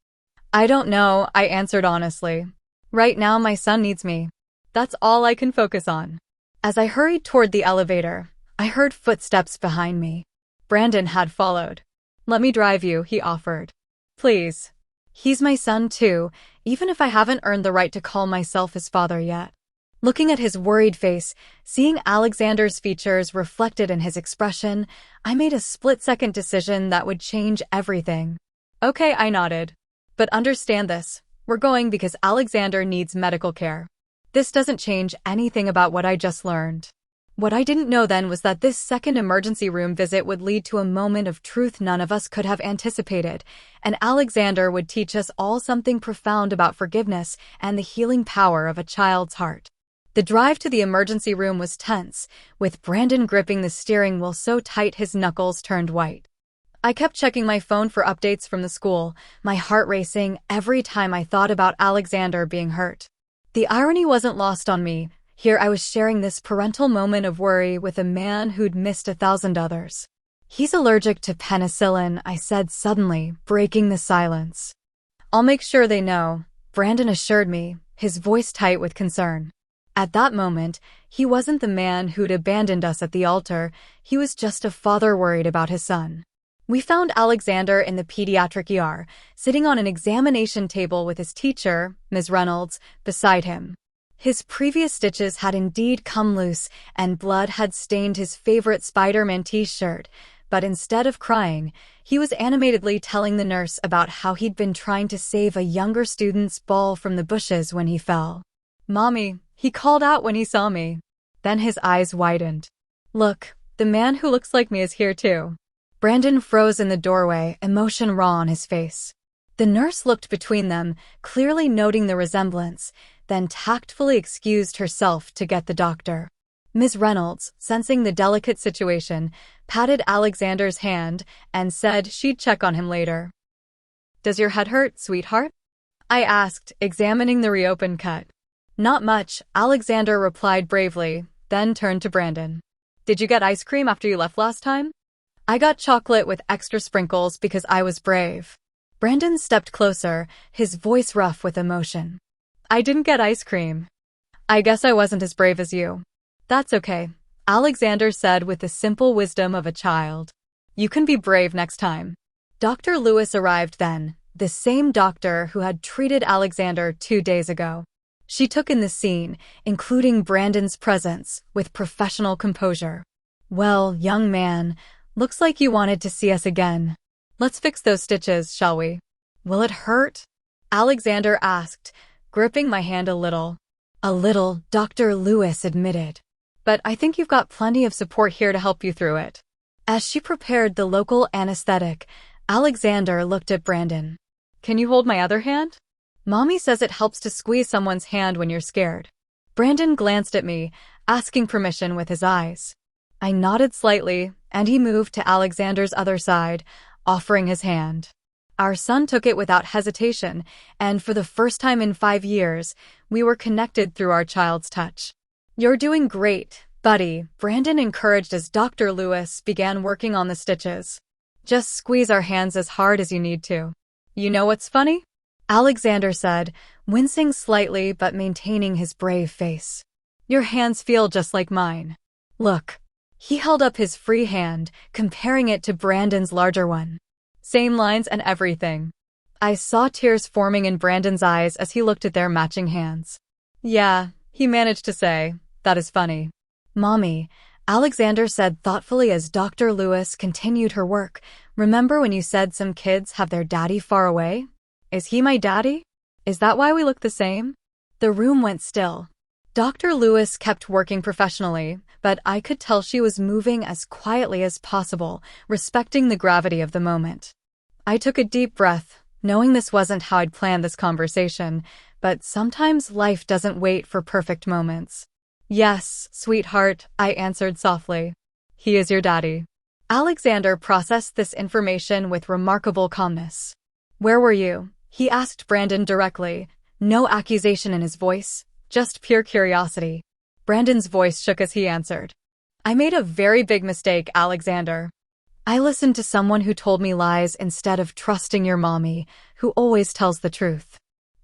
"I don't know," I answered honestly. "Right now my son needs me. That's all I can focus on." As I hurried toward the elevator, I heard footsteps behind me. Brandon had followed. "Let me drive you," he offered. "Please." He's my son too, even if I haven't earned the right to call myself his father yet. Looking at his worried face, seeing Alexander's features reflected in his expression, I made a split-second decision that would change everything. "Okay," I nodded. "But understand this. We're going because Alexander needs medical care. This doesn't change anything about what I just learned." What I didn't know then was that this second emergency room visit would lead to a moment of truth none of us could have anticipated, and Alexander would teach us all something profound about forgiveness and the healing power of a child's heart. The drive to the emergency room was tense, with Brandon gripping the steering wheel so tight his knuckles turned white. I kept checking my phone for updates from the school, my heart racing every time I thought about Alexander being hurt. The irony wasn't lost on me. Here I was sharing this parental moment of worry with a man who'd missed 1,000 others. "He's allergic to penicillin," I said suddenly, breaking the silence. "I'll make sure they know," Brandon assured me, his voice tight with concern. At that moment, he wasn't the man who'd abandoned us at the altar, he was just a father worried about his son. We found Alexander in the pediatric ER, sitting on an examination table with his teacher, Ms. Reynolds, beside him. His previous stitches had indeed come loose, and blood had stained his favorite Spider-Man t-shirt, but instead of crying, he was animatedly telling the nurse about how he'd been trying to save a younger student's ball from the bushes when he fell. "Mommy," he called out when he saw me. Then his eyes widened. "Look, the man who looks like me is here too." Brandon froze in the doorway, emotion raw on his face. The nurse looked between them, clearly noting the resemblance, then tactfully excused herself to get the doctor. Ms. Reynolds, sensing the delicate situation, patted Alexander's hand and said she'd check on him later. "Does your head hurt, sweetheart?" I asked, examining the reopened cut. "Not much," Alexander replied bravely, then turned to Brandon. "Did you get ice cream after you left last time?" "I got chocolate with extra sprinkles because I was brave." Brandon stepped closer, his voice rough with emotion. "I didn't get ice cream. I guess I wasn't as brave as you." That's okay, Alexander said with the simple wisdom of a child. You can be brave next time. Dr. Lewis arrived then, the same doctor who had treated Alexander 2 days ago. She took in the scene, including Brandon's presence, with professional composure. Well, young man, looks like you wanted to see us again. Let's fix those stitches, shall we? Will it hurt? Alexander asked, gripping my hand a little. A little, Dr. Lewis admitted. But I think you've got plenty of support here to help you through it. As she prepared the local anesthetic, Alexander looked at Brandon. Can you hold my other hand? Mommy says it helps to squeeze someone's hand when you're scared. Brandon glanced at me, asking permission with his eyes. I nodded slightly, and he moved to Alexander's other side, offering his hand. Our son took it without hesitation, and for the first time in 5 years, we were connected through our child's touch. You're doing great, buddy, Brandon encouraged as Dr. Lewis began working on the stitches. Just squeeze our hands as hard as you need to. You know what's funny? Alexander said, wincing slightly but maintaining his brave face. Your hands feel just like mine. Look. He held up his free hand, comparing it to Brandon's larger one. Same lines and everything. I saw tears forming in Brandon's eyes as he looked at their matching hands. Yeah, he managed to say, that is funny. Mommy, Alexander said thoughtfully as Dr. Lewis continued her work, remember when you said some kids have their daddy far away? Is he my daddy? Is that why we look the same? The room went still. Dr. Lewis kept working professionally, but I could tell she was moving as quietly as possible, respecting the gravity of the moment. I took a deep breath, knowing this wasn't how I'd planned this conversation, but sometimes life doesn't wait for perfect moments. Yes, sweetheart, I answered softly. He is your daddy. Alexander processed this information with remarkable calmness. Where were you? He asked Brandon directly, no accusation in his voice, just pure curiosity. Brandon's voice shook as he answered. I made a very big mistake, Alexander. I listened to someone who told me lies instead of trusting your mommy, who always tells the truth.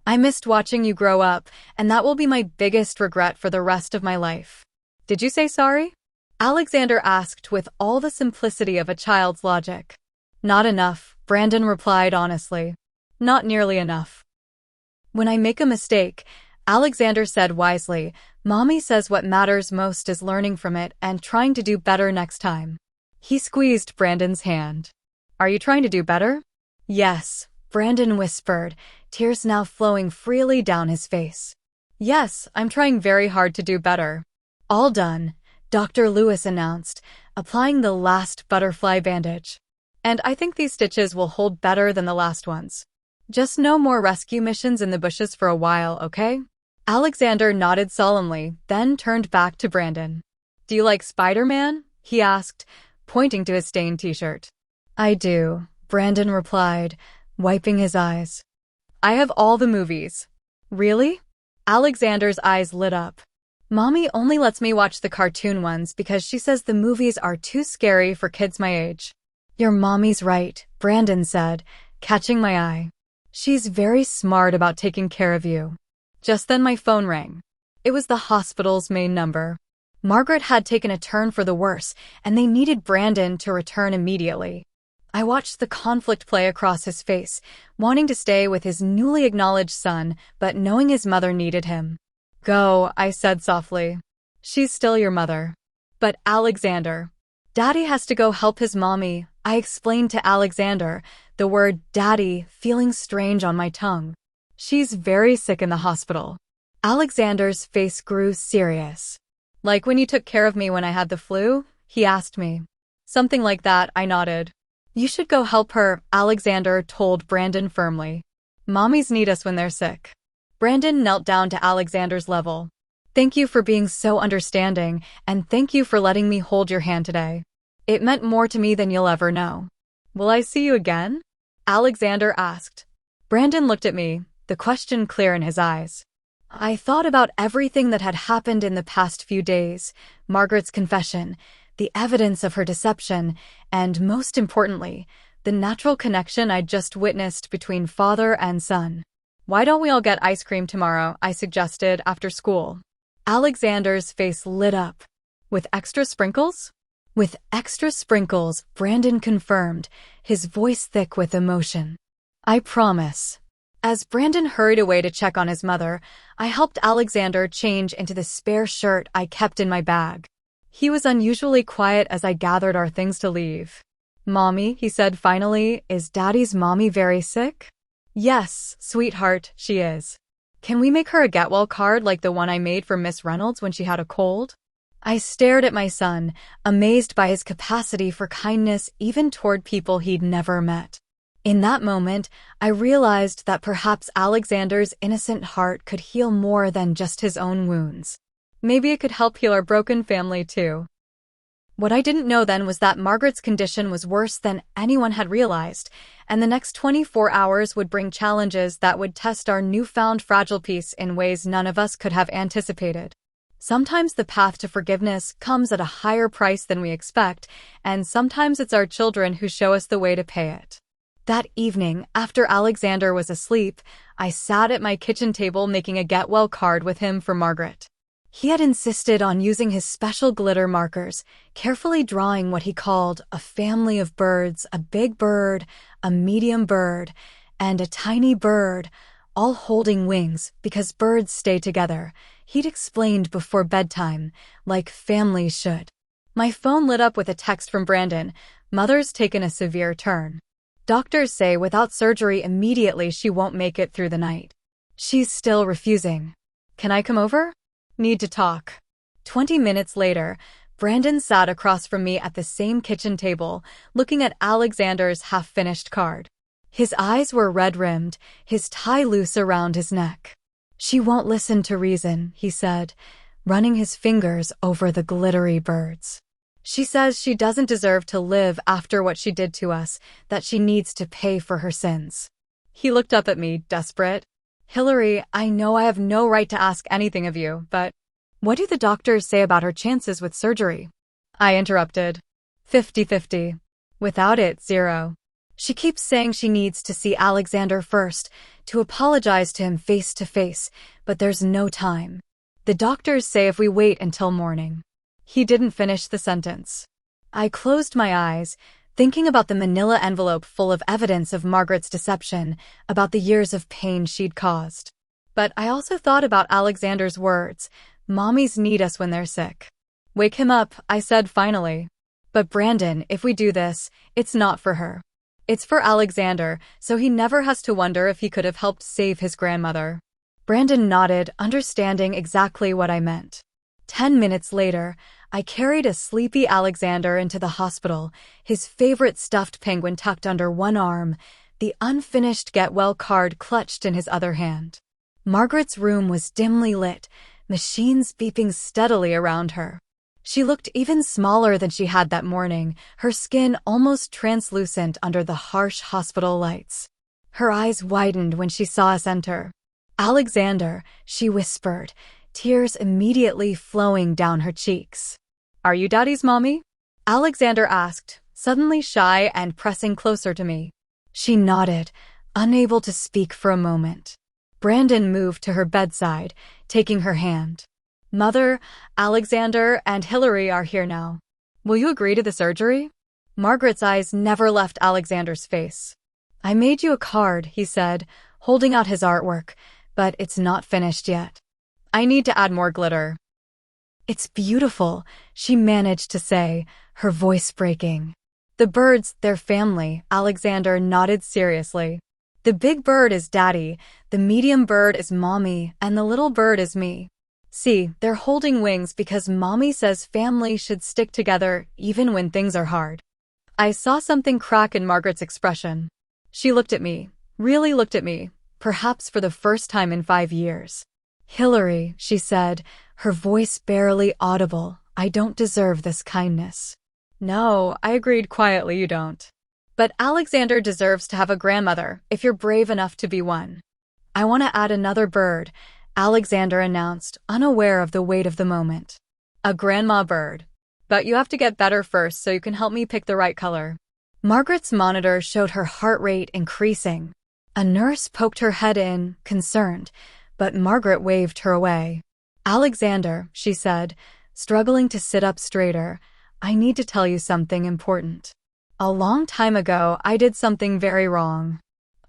I missed watching you grow up, and that will be my biggest regret for the rest of my life. Did you say sorry? Alexander asked with all the simplicity of a child's logic. Not enough, Brandon replied honestly. Not nearly enough. When I make a mistake, Alexander said wisely, Mommy says what matters most is learning from it and trying to do better next time. He squeezed Brandon's hand. Are you trying to do better? Yes, Brandon whispered, tears now flowing freely down his face. Yes, I'm trying very hard to do better. All done, Dr. Lewis announced, applying the last butterfly bandage. And I think these stitches will hold better than the last ones. Just no more rescue missions in the bushes for a while, okay? Alexander nodded solemnly, then turned back to Brandon. Do you like Spider-Man? He asked, pointing to his stained t-shirt. I do, Brandon replied, wiping his eyes. I have all the movies. Really? Alexander's eyes lit up. Mommy only lets me watch the cartoon ones because she says the movies are too scary for kids my age. Your mommy's right, Brandon said, catching my eye. She's very smart about taking care of you. Just then my phone rang. It was the hospital's main number. Margaret had taken a turn for the worse, and they needed Brandon to return immediately. I watched the conflict play across his face, wanting to stay with his newly acknowledged son, but knowing his mother needed him. Go, I said softly. She's still your mother. But Alexander. Daddy has to go help his mommy, I explained to Alexander, the word daddy feeling strange on my tongue. She's very sick in the hospital. Alexander's face grew serious. Like when you took care of me when I had the flu? He asked me. Something like that, I nodded. You should go help her, Alexander told Brandon firmly. Mommies need us when they're sick. Brandon knelt down to Alexander's level. Thank you for being so understanding, and thank you for letting me hold your hand today. It meant more to me than you'll ever know. Will I see you again? Alexander asked. Brandon looked at me, the question clear in his eyes. I thought about everything that had happened in the past few days, Margaret's confession, the evidence of her deception, and most importantly, the natural connection I'd just witnessed between father and son. Why don't we all get ice cream tomorrow? I suggested after school. Alexander's face lit up. With extra sprinkles? With extra sprinkles, Brandon confirmed, his voice thick with emotion. I promise. As Brandon hurried away to check on his mother, I helped Alexander change into the spare shirt I kept in my bag. He was unusually quiet as I gathered our things to leave. Mommy, he said finally, is Daddy's mommy very sick? Yes, sweetheart, she is. Can we make her a get well card like the one I made for Miss Reynolds when she had a cold? I stared at my son, amazed by his capacity for kindness even toward people he'd never met. In that moment, I realized that perhaps Alexander's innocent heart could heal more than just his own wounds. Maybe it could help heal our broken family too. What I didn't know then was that Margaret's condition was worse than anyone had realized, and the next 24 hours would bring challenges that would test our newfound fragile peace in ways none of us could have anticipated. Sometimes the path to forgiveness comes at a higher price than we expect, and sometimes it's our children who show us the way to pay it. That evening, after Alexander was asleep, I sat at my kitchen table making a get well card with him for Margaret. He had insisted on using his special glitter markers, carefully drawing what he called a family of birds, a big bird, a medium bird, and a tiny bird, all holding wings because birds stay together, he'd explained before bedtime, like families should. My phone lit up with a text from Brandon. Mother's taken a severe turn. Doctors say without surgery immediately she won't make it through the night. She's still refusing. Can I come over? Need to talk. 20 minutes later, Brandon sat across from me at the same kitchen table, looking at Alexander's half-finished card. His eyes were red-rimmed, his tie loose around his neck. She won't listen to reason, he said, running his fingers over the glittery birds. She says she doesn't deserve to live after what she did to us, that she needs to pay for her sins. He looked up at me, desperate. Hillary, I know I have no right to ask anything of you, but what do the doctors say about her chances with surgery? I interrupted. 50-50. Without it, 0. She keeps saying she needs to see Alexander first, to apologize to him face to face, but there's no time. The doctors say if we wait until morning. He didn't finish the sentence. I closed my eyes, thinking about the manila envelope full of evidence of Margaret's deception, about the years of pain she'd caused. But I also thought about Alexander's words, "Mommies need us when they're sick." Wake him up, I said finally. But Brandon, if we do this, it's not for her. It's for Alexander, so he never has to wonder if he could have helped save his grandmother. Brandon nodded, understanding exactly what I meant. 10 minutes later, I carried a sleepy Alexander into the hospital, his favorite stuffed penguin tucked under one arm, the unfinished get-well card clutched in his other hand. Margaret's room was dimly lit, machines beeping steadily around her. She looked even smaller than she had that morning, her skin almost translucent under the harsh hospital lights. Her eyes widened when she saw us enter. "Alexander," she whispered, tears immediately flowing down her cheeks. "Are you Daddy's mommy?" Alexander asked, suddenly shy and pressing closer to me. She nodded, unable to speak for a moment. Brandon moved to her bedside, taking her hand. "Mother, Alexander, and Hillary are here now. Will you agree to the surgery?" Margaret's eyes never left Alexander's face. "I made you a card," he said, holding out his artwork, "but it's not finished yet. I need to add more glitter." "It's beautiful," she managed to say, her voice breaking. "The birds, they're family," Alexander nodded seriously. "The big bird is Daddy, the medium bird is Mommy, and the little bird is me. See, they're holding wings because Mommy says family should stick together even when things are hard." I saw something crack in Margaret's expression. She looked at me, really looked at me, perhaps for the first time in 5 years. "Hillary," she said, her voice barely audible, "I don't deserve this kindness." "No," I agreed quietly, "you don't. But Alexander deserves to have a grandmother, if you're brave enough to be one." "I want to add another bird," Alexander announced, unaware of the weight of the moment. "A grandma bird. But you have to get better first so you can help me pick the right color." Margaret's monitor showed her heart rate increasing. A nurse poked her head in, concerned, but Margaret waved her away. "Alexander," she said, struggling to sit up straighter. I need to tell you something important. A long time ago, I did something very wrong.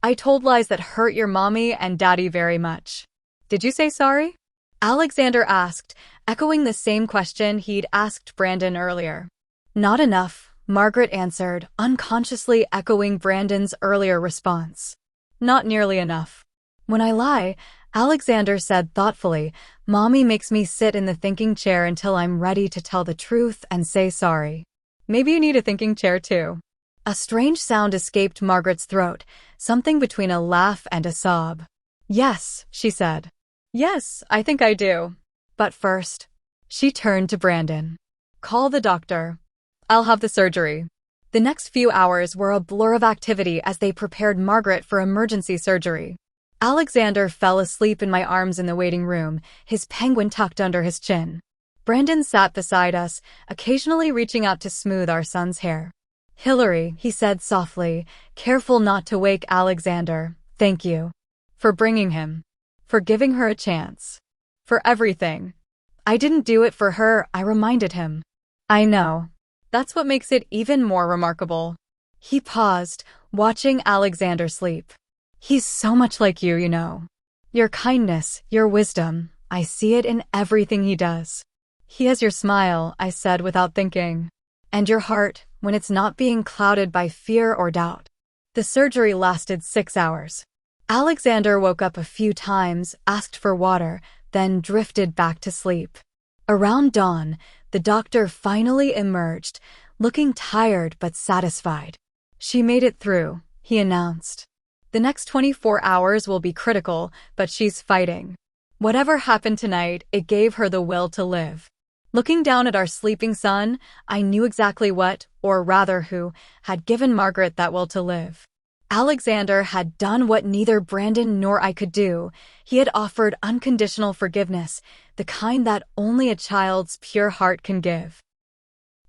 I told lies that hurt your mommy and daddy very much. Did you say sorry? Alexander asked, echoing the same question he'd asked Brandon earlier. Not enough, Margaret answered, unconsciously echoing Brandon's earlier response. Not nearly enough. When I lie, Alexander said thoughtfully, Mommy makes me sit in the thinking chair until I'm ready to tell the truth and say sorry. Maybe you need a thinking chair too. A strange sound escaped Margaret's throat, something between a laugh and a sob. Yes, she said. Yes, I think I do. But first, she turned to Brandon. Call the doctor. I'll have the surgery. The next few hours were a blur of activity as they prepared Margaret for emergency surgery. Alexander fell asleep in my arms in the waiting room, his penguin tucked under his chin. Brandon sat beside us, occasionally reaching out to smooth our son's hair. Hillary, he said softly, careful not to wake Alexander, thank you. For bringing him. For giving her a chance. For everything. I didn't do it for her, I reminded him. I know. That's what makes it even more remarkable. He paused, watching Alexander sleep. He's so much like you know. Your kindness, your wisdom, I see it in everything he does. He has your smile, I said without thinking. And your heart, when it's not being clouded by fear or doubt. The surgery lasted 6 hours. Alexander woke up a few times, asked for water, then drifted back to sleep. Around dawn, the doctor finally emerged, looking tired but satisfied. She made it through, he announced. The next 24 hours will be critical, but she's fighting. Whatever happened tonight, it gave her the will to live. Looking down at our sleeping son, I knew exactly what, or rather who, had given Margaret that will to live. Alexander had done what neither Brandon nor I could do. He had offered unconditional forgiveness, the kind that only a child's pure heart can give.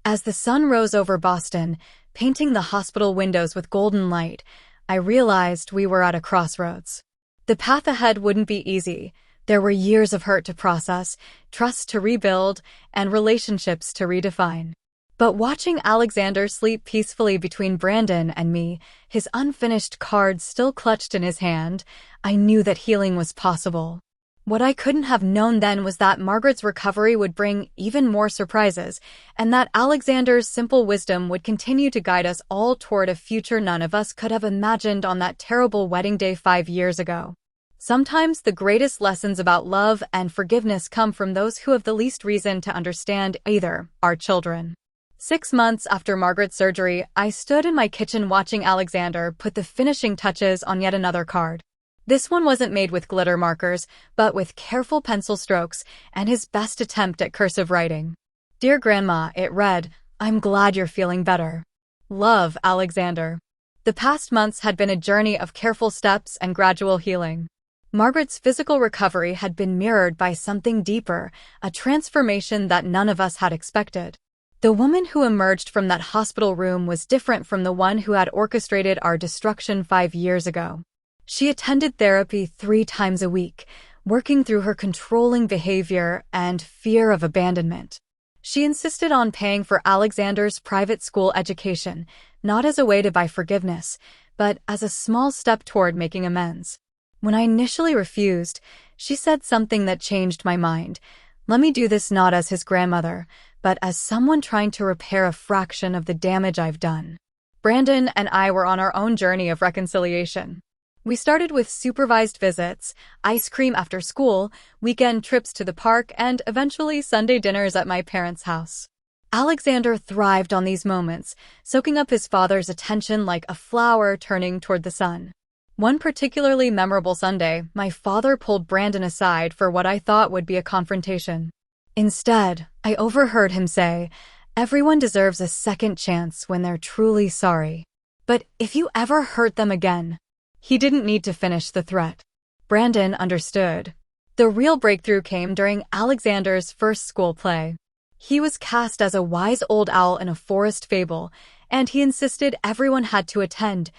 As the sun rose over Boston, painting the hospital windows with golden light, I realized we were at a crossroads. The path ahead wouldn't be easy. There were years of hurt to process, trust to rebuild, and relationships to redefine. But watching Alexander sleep peacefully between Brandon and me, his unfinished cards still clutched in his hand, I knew that healing was possible. What I couldn't have known then was that Margaret's recovery would bring even more surprises, and that Alexander's simple wisdom would continue to guide us all toward a future none of us could have imagined on that terrible wedding day 5 years ago. Sometimes the greatest lessons about love and forgiveness come from those who have the least reason to understand either, our children. 6 months after Margaret's surgery, I stood in my kitchen watching Alexander put the finishing touches on yet another card. This one wasn't made with glitter markers, but with careful pencil strokes and his best attempt at cursive writing. Dear Grandma, it read, I'm glad you're feeling better. Love, Alexander. The past months had been a journey of careful steps and gradual healing. Margaret's physical recovery had been mirrored by something deeper, a transformation that none of us had expected. The woman who emerged from that hospital room was different from the one who had orchestrated our destruction 5 years ago. She attended therapy 3 times a week, working through her controlling behavior and fear of abandonment. She insisted on paying for Alexander's private school education, not as a way to buy forgiveness, but as a small step toward making amends. When I initially refused, she said something that changed my mind. Let me do this not as his grandmother, but as someone trying to repair a fraction of the damage I've done. Brandon and I were on our own journey of reconciliation. We started with supervised visits, ice cream after school, weekend trips to the park, and eventually Sunday dinners at my parents' house. Alexander thrived on these moments, soaking up his father's attention like a flower turning toward the sun. One particularly memorable Sunday, my father pulled Brandon aside for what I thought would be a confrontation. Instead, I overheard him say, everyone deserves a second chance when they're truly sorry. But if you ever hurt them again, he didn't need to finish the threat. Brandon understood. The real breakthrough came during Alexander's first school play. He was cast as a wise old owl in a forest fable, and he insisted everyone had to attend.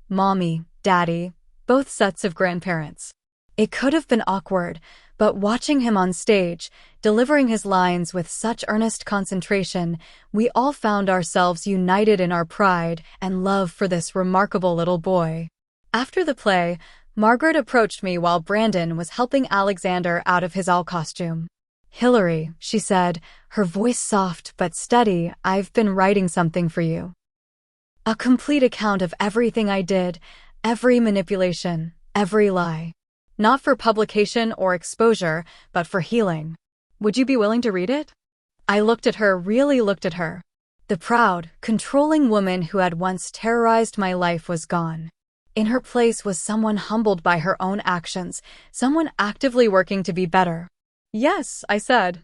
Mommy, Daddy, both sets of grandparents. It could have been awkward, But watching him on stage, delivering his lines with such earnest concentration, we all found ourselves united in our pride and love for this remarkable little boy. After the play, Margaret approached me while Brandon was helping Alexander out of his owl costume. "Hillary," she said, her voice soft but steady, "I've been writing something for you. A complete account of everything I did, every manipulation, every lie. Not for publication or exposure, but for healing. Would you be willing to read it?" I looked at her, really looked at her. The proud, controlling woman who had once terrorized my life was gone. In her place was someone humbled by her own actions, someone actively working to be better. "Yes," I said.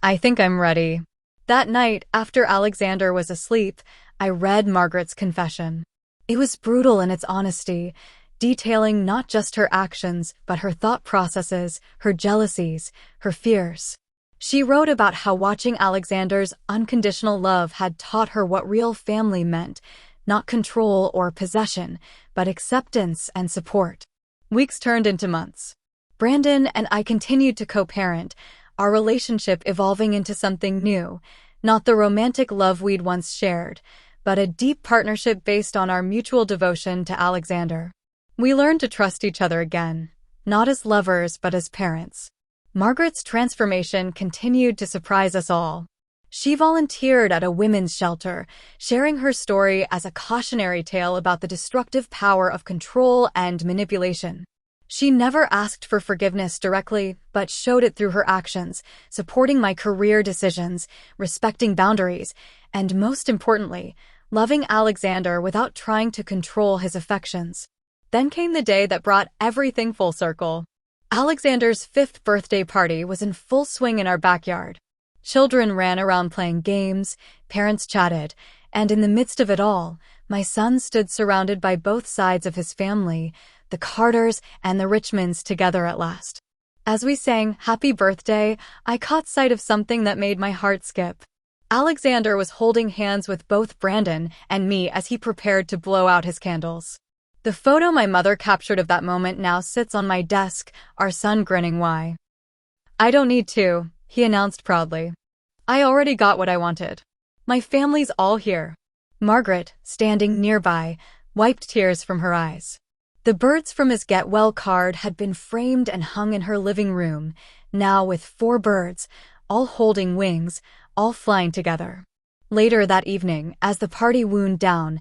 "I think I'm ready." That night, after Alexander was asleep, I read Margaret's confession. It was brutal in its honesty, detailing not just her actions, but her thought processes, her jealousies, her fears. She wrote about how watching Alexander's unconditional love had taught her what real family meant, not control or possession, but acceptance and support. Weeks turned into months. Brandon and I continued to co-parent, our relationship evolving into something new, not the romantic love we'd once shared, but a deep partnership based on our mutual devotion to Alexander. We learned to trust each other again, not as lovers but as parents. Margaret's transformation continued to surprise us all. She volunteered at a women's shelter, sharing her story as a cautionary tale about the destructive power of control and manipulation. She never asked for forgiveness directly, but showed it through her actions, supporting my career decisions, respecting boundaries, and most importantly, loving Alexander without trying to control his affections. Then came the day that brought everything full circle. Alexander's 5th birthday party was in full swing in our backyard. Children ran around playing games, parents chatted, and in the midst of it all, my son stood surrounded by both sides of his family, the Carters and the Richmonds together at last. As we sang "Happy Birthday," I caught sight of something that made my heart skip. Alexander was holding hands with both Brandon and me as he prepared to blow out his candles. The photo my mother captured of that moment now sits on my desk, our son grinning wide. "I don't need to," he announced proudly. "I already got what I wanted. My family's all here." Margaret, standing nearby, wiped tears from her eyes. The birds from his get well card had been framed and hung in her living room, now with 4 birds, all holding wings, all flying together. Later that evening, as the party wound down,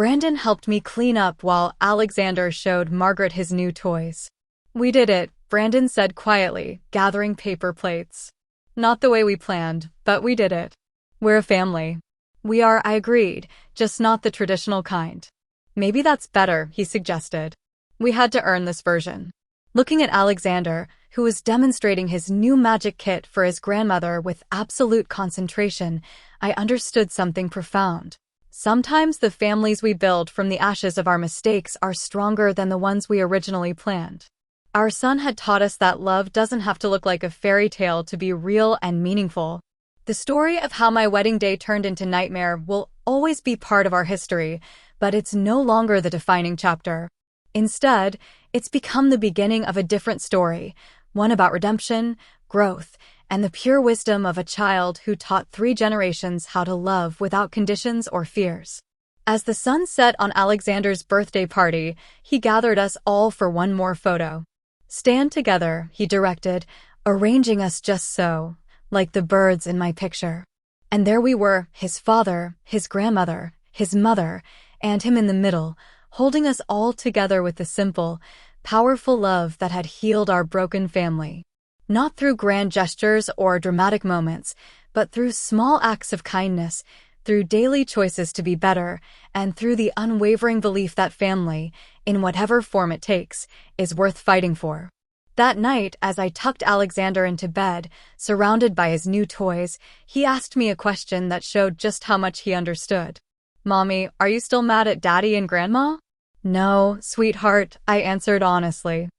Brandon helped me clean up while Alexander showed Margaret his new toys. "We did it," Brandon said quietly, gathering paper plates. "Not the way we planned, but we did it. We're a family." "We are," I agreed, "just not the traditional kind." "Maybe that's better," he suggested. "We had to earn this version." Looking at Alexander, who was demonstrating his new magic kit for his grandmother with absolute concentration, I understood something profound. Sometimes the families we build from the ashes of our mistakes are stronger than the ones we originally planned. Our son had taught us that love doesn't have to look like a fairy tale to be real and meaningful. The story of how my wedding day turned into nightmare will always be part of our history, but it's no longer the defining chapter. Instead, it's become the beginning of a different story, one about redemption, growth, and the pure wisdom of a child who taught 3 generations how to love without conditions or fears. As the sun set on Alexander's birthday party, he gathered us all for one more photo. "Stand together," he directed, arranging us just so, like the birds in my picture. And there we were, his father, his grandmother, his mother, and him in the middle, holding us all together with the simple, powerful love that had healed our broken family. Not through grand gestures or dramatic moments, but through small acts of kindness, through daily choices to be better, and through the unwavering belief that family, in whatever form it takes, is worth fighting for. That night, as I tucked Alexander into bed, surrounded by his new toys, he asked me a question that showed just how much he understood. "Mommy, are you still mad at Daddy and Grandma?" "No, sweetheart," I answered honestly.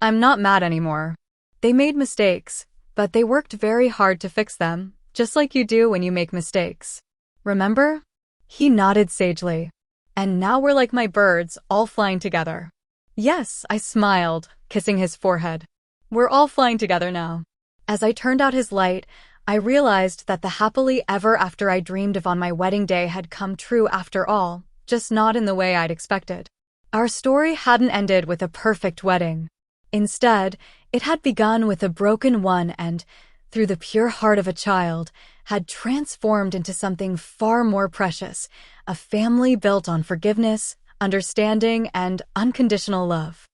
"I'm not mad anymore. They made mistakes, but they worked very hard to fix them, just like you do when you make mistakes. Remember?" He nodded sagely. "And now we're like my birds, all flying together." "Yes," I smiled, kissing his forehead. We're all flying together now. As I turned out his light, I realized that the happily ever after I dreamed of on my wedding day had come true after all, just not in the way I'd expected. Our story hadn't ended with a perfect wedding. Instead, it had begun with a broken one and, through the pure heart of a child, had transformed into something far more precious, a family built on forgiveness, understanding, and unconditional love.